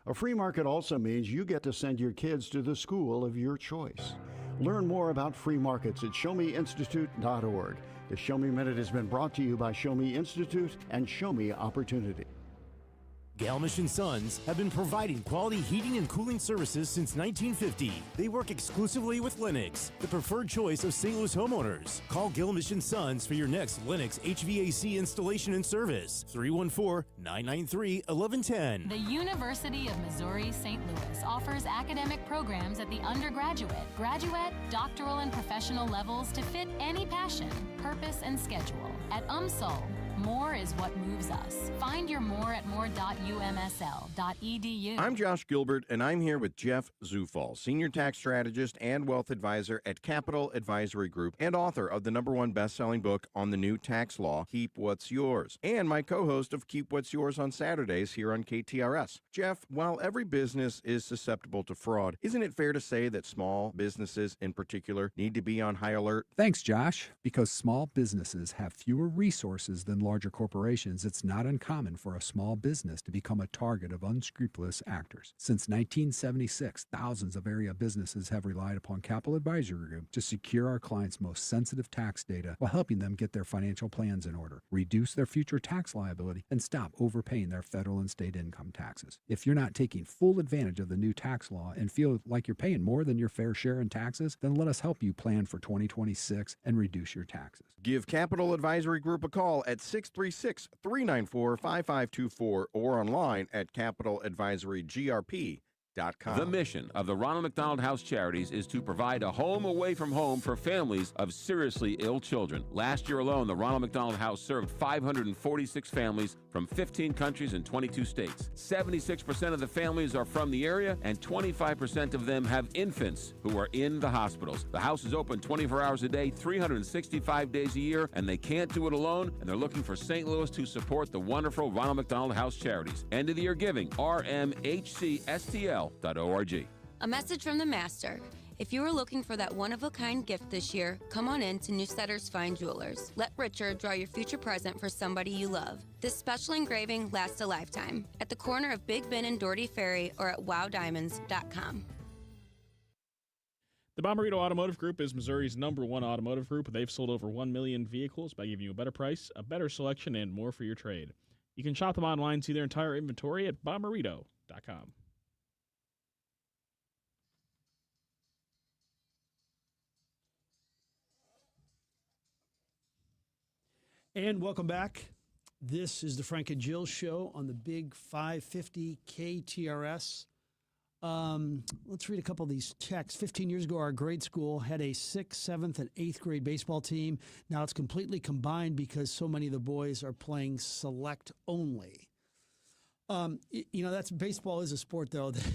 A free market also means you get to send your kids to the school of your choice. Learn more about free markets at showmeinstitute.org. The Show Me Minute has been brought to you by Show Me Institute and Show Me Opportunity. Galmish & Sons have been providing quality heating and cooling services since 1950. They work exclusively with Lennox, the preferred choice of St. Louis homeowners. Call Galmish & Sons for your next Lennox HVAC installation and service. 314-993-1110. The University of Missouri St. Louis offers academic programs at the undergraduate, graduate, doctoral, and professional levels to fit any passion, purpose, and schedule. At UMSL, more is what moves us. Find your more at more.umsl.edu. I'm Josh Gilbert, and I'm here with Jeff Zufall, Senior Tax Strategist and Wealth Advisor at Capital Advisory Group and author of the #1 best-selling book on the new tax law, Keep What's Yours, and my co-host of Keep What's Yours on Saturdays here on KTRS. Jeff, while every business is susceptible to fraud, isn't it fair to say that small businesses in particular need to be on high alert? Thanks, Josh. Because small businesses have fewer resources than larger corporations, it's not uncommon for a small business to become a target of unscrupulous actors. Since 1976, thousands of area businesses have relied upon Capital Advisory Group to secure our clients' most sensitive tax data while helping them get their financial plans in order, reduce their future tax liability, and stop overpaying their federal and state income taxes. If you're not taking full advantage of the new tax law and feel like you're paying more than your fair share in taxes, then let us help you plan for 2026 and reduce your taxes. Give Capital Advisory Group a call at 636-394-5524 or online at capitaladvisorygrp.com. KTRS.com. The mission of the Ronald McDonald House Charities is to provide a home away from home for families of seriously ill children. Last year alone, the Ronald McDonald House served 546 families from 15 countries and 22 states. 76% of the families are from the area, and 25% of them have infants who are in the hospitals. The house is open 24 hours a day, 365 days a year, and they can't do it alone, and they're looking for St. Louis to support the wonderful Ronald McDonald House Charities. End of the year giving, rmhcstl.org. A message from the master. If you are looking for that one-of-a-kind gift this year, come on in to Newsletter's Fine Jewelers. Let Richard draw your future present for somebody you love. This special engraving lasts a lifetime. At the corner of Big Ben and Doherty Ferry or at wowdiamonds.com. The Bommarito Automotive Group is Missouri's #1 automotive group. They've sold over 1 million vehicles by giving you a better price, a better selection, and more for your trade. You can shop them online, see their entire inventory at bommarito.com. And welcome back. This is the Frank and Jill Show on the Big 550 KTRS. Let's read a couple of these texts. 15 years ago, our grade school had a 6th, 7th, and 8th grade baseball team. Now it's completely combined because so many of the boys are playing select only. That's baseball is a sport, though, that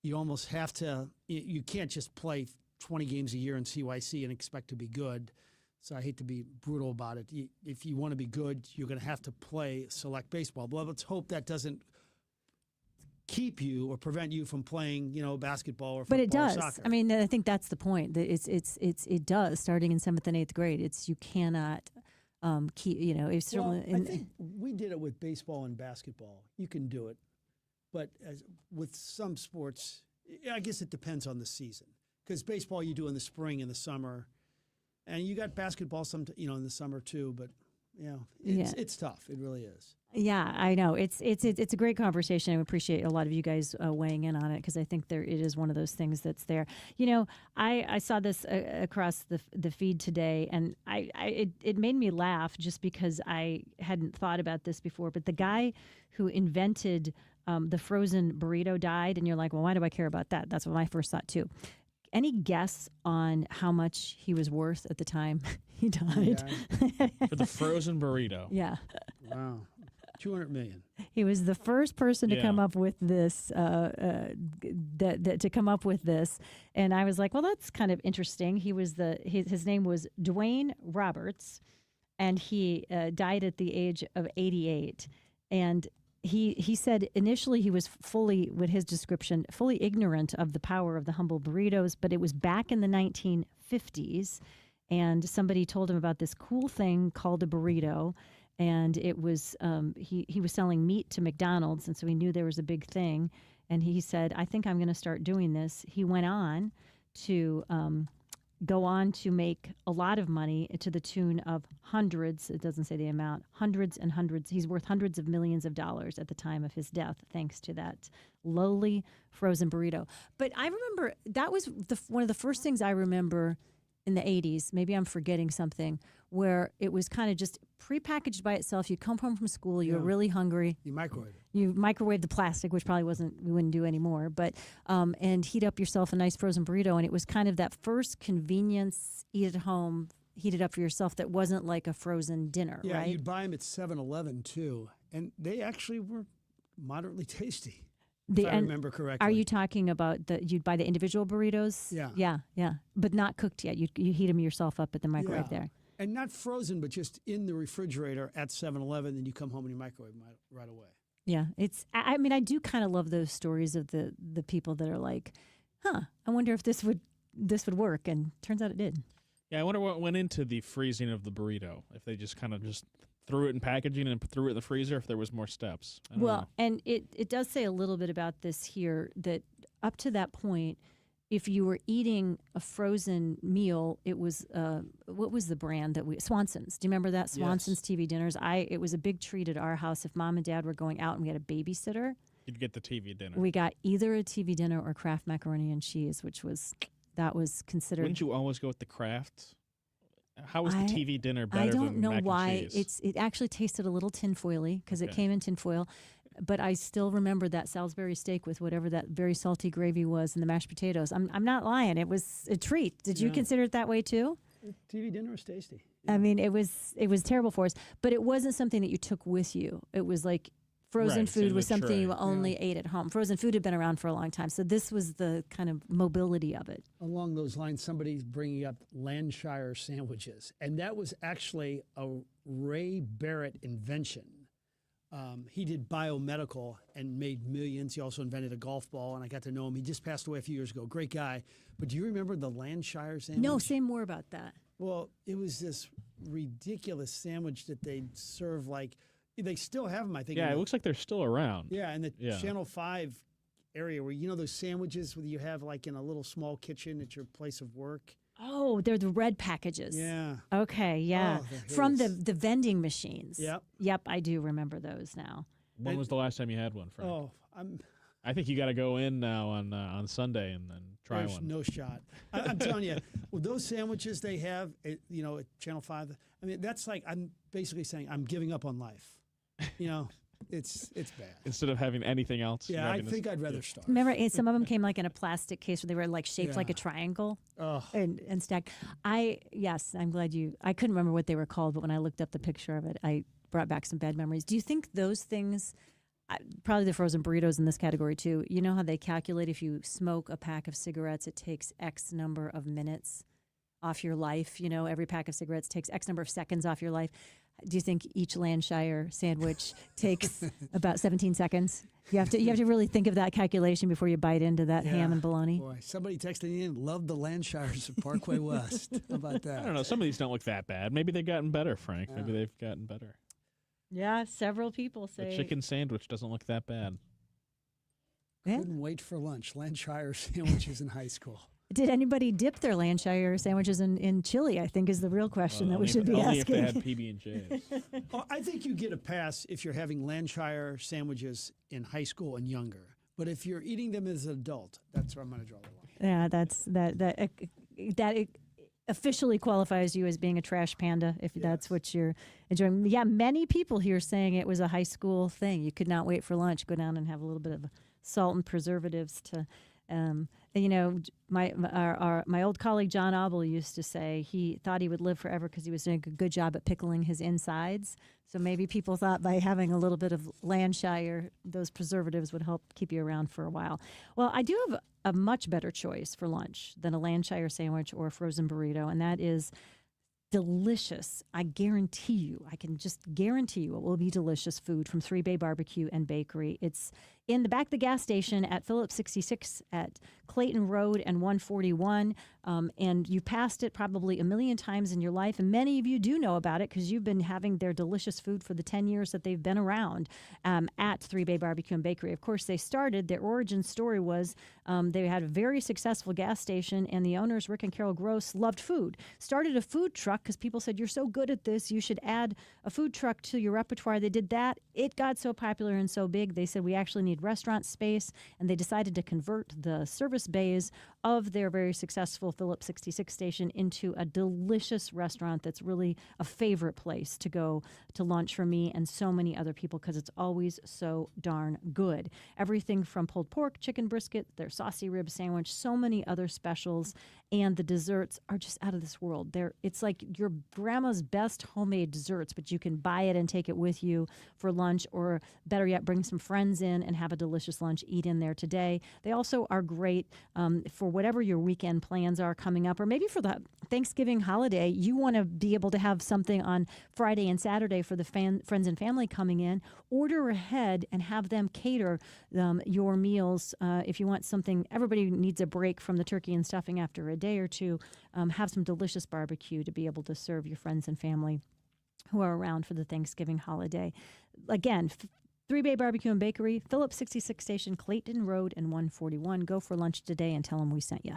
you almost have to, you can't just play 20 games a year in CYC and expect to be good. So I hate to be brutal about it. If you want to be good, you're going to have to play select baseball. But let's hope that doesn't keep you or prevent you from playing, basketball or football. But it does. Or soccer. I mean, I think that's the point. It does. Starting in 7th and 8th grade, you cannot keep. It's certainly. I think we did it with baseball and basketball. You can do it, but with some sports, I guess it depends on the season. Because baseball you do in the spring and the summer. And you got basketball in the summer too, but it's tough. It really is. Yeah, I know. It's a great conversation. I appreciate a lot of you guys weighing in on it because I think it is one of those things that's there. I saw this across the feed today, and it made me laugh just because I hadn't thought about this before. But the guy who invented the frozen burrito died, and you're like, well, why do I care about that? That's what my first thought too. Any guess on how much he was worth at the time he died? For the frozen burrito. Yeah. Wow. $200 million. He was the first person to come up with this, to come up with this. And I was like, well, that's kind of interesting. He was his name was Dwayne Roberts, and he died at the age of 88. And he said initially he was with his description, fully ignorant of the power of the humble burritos, but it was back in the 1950s, and somebody told him about this cool thing called a burrito, and it was he was selling meat to McDonald's, and so he knew there was a big thing, and he said, I think I'm going to start doing this. He went on to go on to make a lot of money to the tune of hundreds, it doesn't say the amount, hundreds and hundreds. He's worth hundreds of millions of dollars at the time of his death, thanks to that lowly frozen burrito. But I remember that was one of the first things I remember in the 80s, maybe I'm forgetting something, where it was kind of just prepackaged by itself. You come home from school, you were really hungry. You microwave it. You microwave the plastic, which probably we wouldn't do anymore, but and heat up yourself a nice frozen burrito. And it was kind of that first convenience, eat at home, heat it up for yourself that wasn't like a frozen dinner, yeah, right? You'd buy them at 7-Eleven too, and they actually were moderately tasty. If I remember correctly. Are you talking about you'd buy the individual burritos? Yeah. Yeah. But not cooked yet. You heat them yourself up at the microwave there. And not frozen, but just in the refrigerator at 7-Eleven, then you come home and you microwave them right away. Yeah. I mean, I do kind of love those stories of the people that are like, I wonder if this would work. And turns out it did. Yeah, I wonder what went into the freezing of the burrito. If they just kind of threw it in packaging and threw it in the freezer, if there was more steps. I don't know. And it does say a little bit about this here, that up to that point, if you were eating a frozen meal, it was, what was the brand Swanson's. Do you remember that? Swanson's TV dinners. It was a big treat at our house. If mom and dad were going out and we had a babysitter, you'd get the TV dinner. We got either a TV dinner or Kraft macaroni and cheese, that was considered. Wouldn't you always go with the Kraft? How was the TV dinner better than I don't know mac why. and cheese? It actually tasted a little tinfoily because it came in tinfoil. But I still remember that Salisbury steak with whatever that very salty gravy was and the mashed potatoes. I'm not lying. It was a treat. Did you consider it that way too? TV dinner was tasty. I mean, it was terrible for us, but it wasn't something that you took with you. It was like frozen Right, it's food in was the something you tray. only ate at home. Frozen food had been around for a long time, so this was the kind of mobility of it. Along those lines, somebody's bringing up Lancashire sandwiches, and that was actually a Ray Barrett invention. He did biomedical and made millions. He also invented a golf ball, and I got to know him. He just passed away a few years ago. Great guy. But do you remember the Lancashire sandwich? No, say more about that. Well, it was this ridiculous sandwich that they'd serve like, they still have them, I think. Yeah, in it the- looks like they're still around. Yeah, in the Yeah. Channel 5 area where, you know, those sandwiches that you have like in a little small kitchen at your place of work? Oh, they're the red packages. Yeah. Okay, yeah. Oh, they're From the hideous. vending machines. Yep. Yep, I do remember those now. When was the last time you had one, Frank? Oh, I think you got to go in now on Sunday and try there's one. no shot. I'm telling you, with those sandwiches they have, at Channel 5, I mean, that's like, I'm basically saying I'm giving up on life. You know, it's bad. Instead of having anything else. Yeah, you're I having think this- I'd rather starve. Remember, some of them came like in a plastic case where they were like shaped like a triangle and stacked. Yes, I'm glad I couldn't remember what they were called, but when I looked up the picture of it, I brought back some bad memories. Do you think those things, probably the frozen burritos in this category too, you know how they calculate if you smoke a pack of cigarettes, it takes X number of minutes off your life? You know, every pack of cigarettes takes X number of seconds off your life. Do you think each Lancashire sandwich takes about 17 seconds? You have to really think of that calculation before you bite into that ham and bologna. Boy, somebody texted in, love the Lancashires at Parkway West. How about that? I don't know. Some of these don't look that bad. Maybe they've gotten better, Frank. Maybe they've gotten better. Yeah, several people say The chicken sandwich doesn't look that bad. Couldn't wait for lunch. Lancashire sandwiches in high school. Did anybody dip their Lancashire sandwiches in chili? I think is the real question that we should be only asking. if they had PB&Js. Oh, I think you get a pass if you're having Lancashire sandwiches in high school and younger. But if you're eating them as an adult, that's where I'm going to draw the line. Yeah, that officially qualifies you as being a trash panda if that's what you're enjoying. Yeah, many people here saying it was a high school thing. You could not wait for lunch, go down and have a little bit of salt and preservatives to. My old colleague John Obel used to say he thought he would live forever because he was doing a good job at pickling his insides. So maybe people thought by having a little bit of Lancashire, those preservatives would help keep you around for a while. Well, I do have a much better choice for lunch than a Lancashire sandwich or a frozen burrito, and that is delicious. I guarantee you, I can just guarantee you it will be delicious food from 3 Bay Barbecue and Bakery. It's in the back of the gas station at Phillips 66 at Clayton Road and 141. And you've passed it probably a million times in your life. And many of you do know about it because you've been having their delicious food for the 10 years that they've been around at 3 Bay Barbecue and Bakery. Of course, their origin story was they had a very successful gas station, and the owners, Rick and Carol Gross, loved food. Started a food truck because people said, you're so good at this, you should add a food truck to your repertoire. They did that. It got so popular and so big, they said, we actually need restaurant space, and they decided to convert the service bays of their very successful Phillips 66 station into a delicious restaurant that's really a favorite place to go to lunch for me and so many other people because it's always so darn good. Everything from pulled pork, chicken brisket, their saucy rib sandwich, so many other specials, and the desserts are just out of this world. It's like your grandma's best homemade desserts, but you can buy it and take it with you for lunch, or better yet, bring some friends in and have a delicious lunch, eat in there today. They also are great for whatever your weekend plans are coming up, or maybe for the Thanksgiving holiday, you want to be able to have something on Friday and Saturday for the friends and family coming in. Order ahead and have them cater your meals. If you want something, everybody needs a break from the turkey and stuffing after a day or two. Have some delicious barbecue to be able to serve your friends and family who are around for the Thanksgiving holiday. Again, 3 Bay Barbecue and Bakery, Phillips 66 Station, Clayton Road and 141. Go for lunch today and tell them we sent you.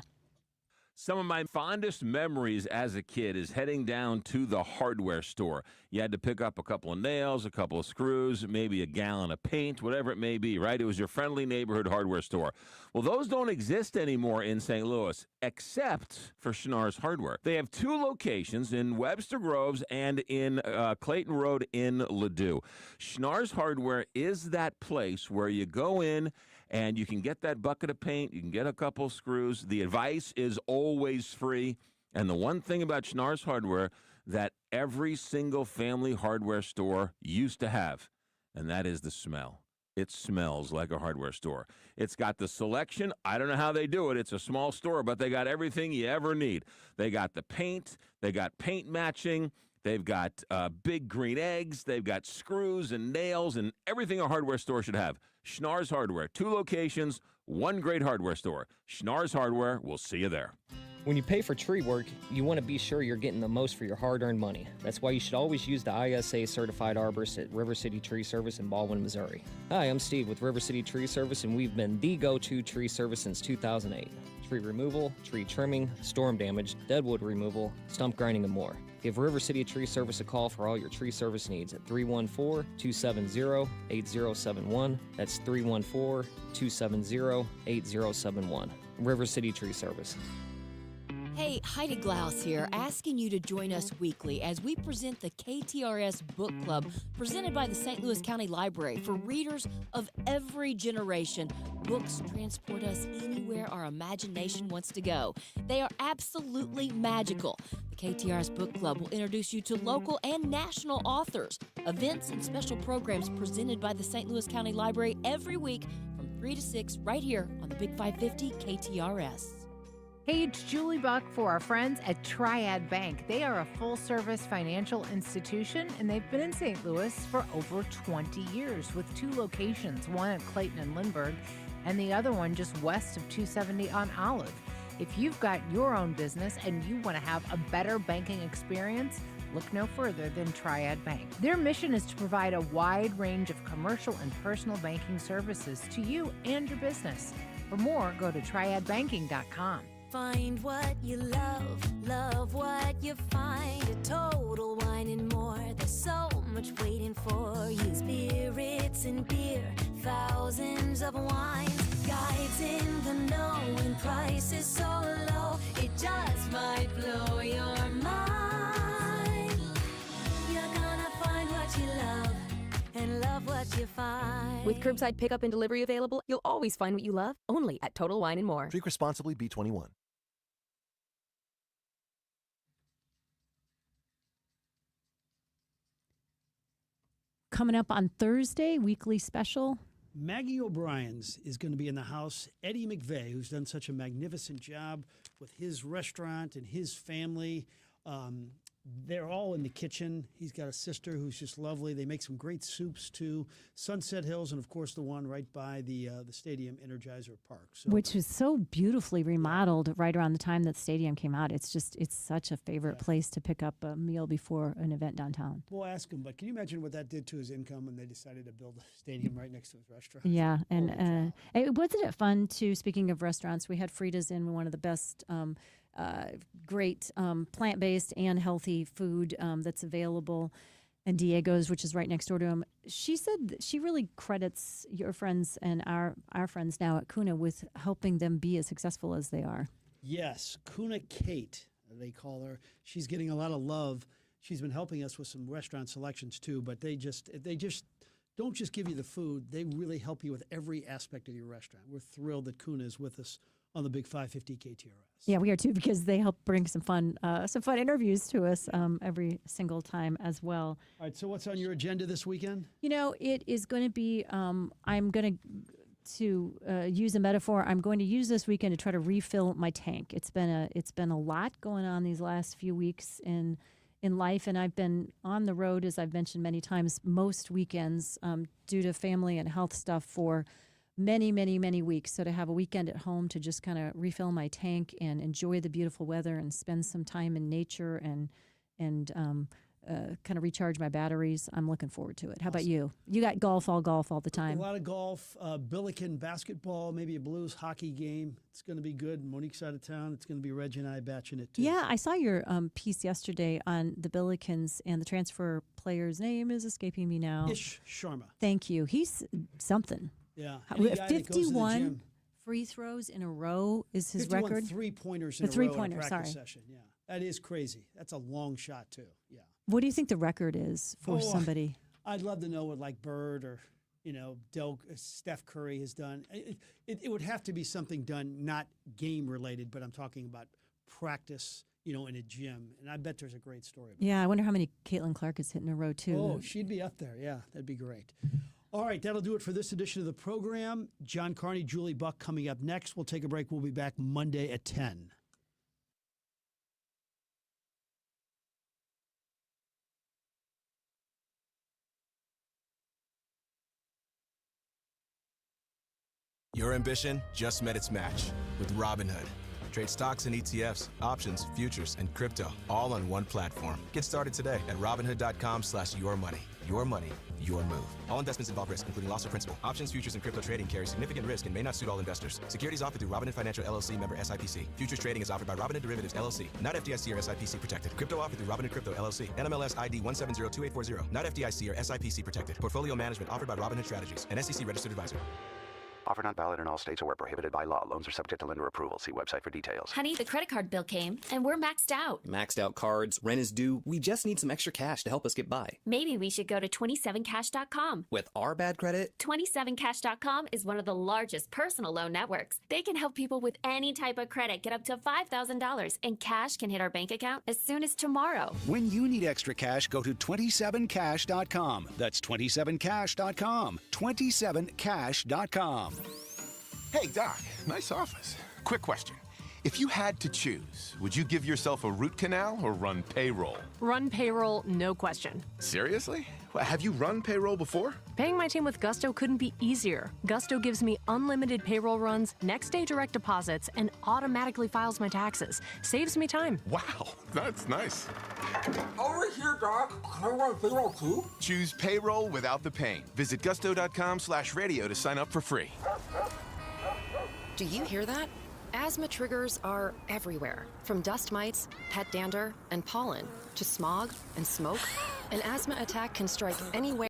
Some of my fondest memories as a kid is heading down to the hardware store. You had to pick up a couple of nails, a couple of screws, maybe a gallon of paint, whatever it may be, right? It was your friendly neighborhood hardware store. Well, those don't exist anymore in St. Louis, except for Schnarr's Hardware. They have 2 locations in Webster Groves and in Clayton Road in Ladue. Schnarr's Hardware is that place where you go in and you can get that bucket of paint, you can get a couple screws. The advice is always free. And the one thing about Schnarr's Hardware that every single family hardware store used to have, and that is the smell. It smells like a hardware store. It's got the selection. I don't know how they do it. It's a small store, but they got everything you ever need. They got the paint. They got paint matching. They've got big green eggs. They've got screws and nails and everything a hardware store should have. Schnarr's Hardware, 2 locations, 1 great hardware store. Schnarr's Hardware, we'll see you there. When you pay for tree work, you want to be sure you're getting the most for your hard-earned money. That's why you should always use the ISA certified arborist at River City Tree Service in Baldwin, Missouri. Hi, I'm Steve with River City Tree Service, and we've been the go-to tree service since 2008. Tree removal, tree trimming, storm damage, deadwood removal, stump grinding, and more. Give River City Tree Service a call for all your tree service needs at 314-270-8071. That's 314-270-8071. River City Tree Service. Hey, Heidi Glaus here, asking you to join us weekly as we present the KTRS Book Club, presented by the St. Louis County Library for readers of every generation. Books transport us anywhere our imagination wants to go. They are absolutely magical. The KTRS Book Club will introduce you to local and national authors, events, and special programs presented by the St. Louis County Library every week from 3 to 6 right here on the Big 550 KTRS. Hey, it's Julie Buck for our friends at Triad Bank. They are a full-service financial institution, and they've been in St. Louis for over 20 years with 2 locations, one at Clayton and Lindbergh, and the other one just west of 270 on Olive. If you've got your own business and you want to have a better banking experience, look no further than Triad Bank. Their mission is to provide a wide range of commercial and personal banking services to you and your business. For more, go to triadbanking.com. Find what you love, love what you find. A Total Wine and More. There's so much waiting for you. Spirits and beer, thousands of wines. Guides in the know and prices so low, it just might blow your mind. You're gonna find what you love and love what you find. With curbside pickup and delivery available, you'll always find what you love, only at Total Wine and More. Drink responsibly, B21. Coming up on Thursday, weekly special. Maggie O'Brien's is going to be in the house. Eddie McVeigh, who's done such a magnificent job with his restaurant and his family. They're all in the kitchen. He's got a sister who's just lovely. They make some great soups, too. Sunset Hills, and, of course, the one right by the stadium, Energizer Park. So, which was so beautifully remodeled right around the time that the stadium came out. It's such a favorite place to pick up a meal before an event downtown. We'll ask him, but can you imagine what that did to his income when they decided to build a stadium right next to his restaurant? Yeah, and wasn't it fun, too, speaking of restaurants, we had Frida's in one of the best great plant-based and healthy food that's available, and Diego's, which is right next door to him. She said that she really credits your friends and our friends now at Kuna with helping them be as successful as they are. Yes, Kuna Kate, they call her. She's getting a lot of love. She's been helping us with some restaurant selections too, but they just don't just give you the food. They really help you with every aspect of your restaurant. We're thrilled that Kuna is with us on the Big 550 KTRS. Yeah, we are too, because they help bring some fun interviews to us every single time as well. All right, so what's on your agenda this weekend? You know, it is going to be, I'm going to use a metaphor. I'm going to use this weekend to try to refill my tank. It's been a lot going on these last few weeks in life, and I've been on the road, as I've mentioned many times, most weekends due to family and health stuff for many, many, many weeks. So to have a weekend at home to just kind of refill my tank and enjoy the beautiful weather and spend some time in nature and kind of recharge my batteries. I'm looking forward to it. How about you? You got golf all the time. A lot of golf, Billiken basketball, maybe a Blues hockey game. It's going to be good. Monique's out of town. It's going to be Reggie and I batching it too. Yeah, I saw your piece yesterday on the Billikens, and the transfer player's name is escaping me now. Ish Sharma. Thank you. He's something. Yeah. 51 free throws in a row is his 51 record. three-pointers in a row in a practice session. Yeah, that is crazy. That's a long shot too. Yeah. What do you think the record is for somebody? I'd love to know what like Bird or Steph Curry has done. It would have to be something done not game related, but I'm talking about practice, in a gym. And I bet there's a great story about Yeah, I wonder how many Caitlin Clark has hit in a row too. Oh, she'd be up there. Yeah, that'd be great. All right, that'll do it for this edition of the program. John Carney, Julie Buck coming up next. We'll take a break. We'll be back Monday at 10. Your ambition just met its match with Robinhood. Trade stocks and ETFs, options, futures, and crypto all on one platform. Get started today at Robinhood.com/yourmoney. Your money, your move. All investments involve risk, including loss of principal. Options, futures, and crypto trading carry significant risk and may not suit all investors. Securities offered through Robinhood Financial LLC, member SIPC. Futures trading is offered by Robinhood Derivatives LLC, not FDIC or SIPC protected. Crypto offered through Robinhood Crypto LLC, NMLS ID 1702840, not FDIC or SIPC protected. Portfolio management offered by Robinhood Strategies, an SEC registered advisor. Offer not valid in all states or where prohibited by law. Loans are subject to lender approval. See website for details. Honey, the credit card bill came, and we're maxed out. Maxed out cards, rent is due. We just need some extra cash to help us get by. Maybe we should go to 27cash.com. With our bad credit? 27cash.com is one of the largest personal loan networks. They can help people with any type of credit get up to $5,000, and cash can hit our bank account as soon as tomorrow. When you need extra cash, go to 27cash.com. That's 27cash.com. 27cash.com. Hey, Doc, nice office. Quick question. If you had to choose, would you give yourself a root canal or run payroll? Run payroll, no question. Seriously? Well, have you run payroll before? Paying my team with Gusto couldn't be easier. Gusto gives me unlimited payroll runs, next day direct deposits, and automatically files my taxes. Saves me time. Wow, that's nice. Over here, Doc. Can I run payroll too? Choose payroll without the pain. Visit gusto.com/radio to sign up for free. Do you hear that? Asthma triggers are everywhere, from dust mites, pet dander, and pollen, to smog and smoke. An asthma attack can strike anywhere.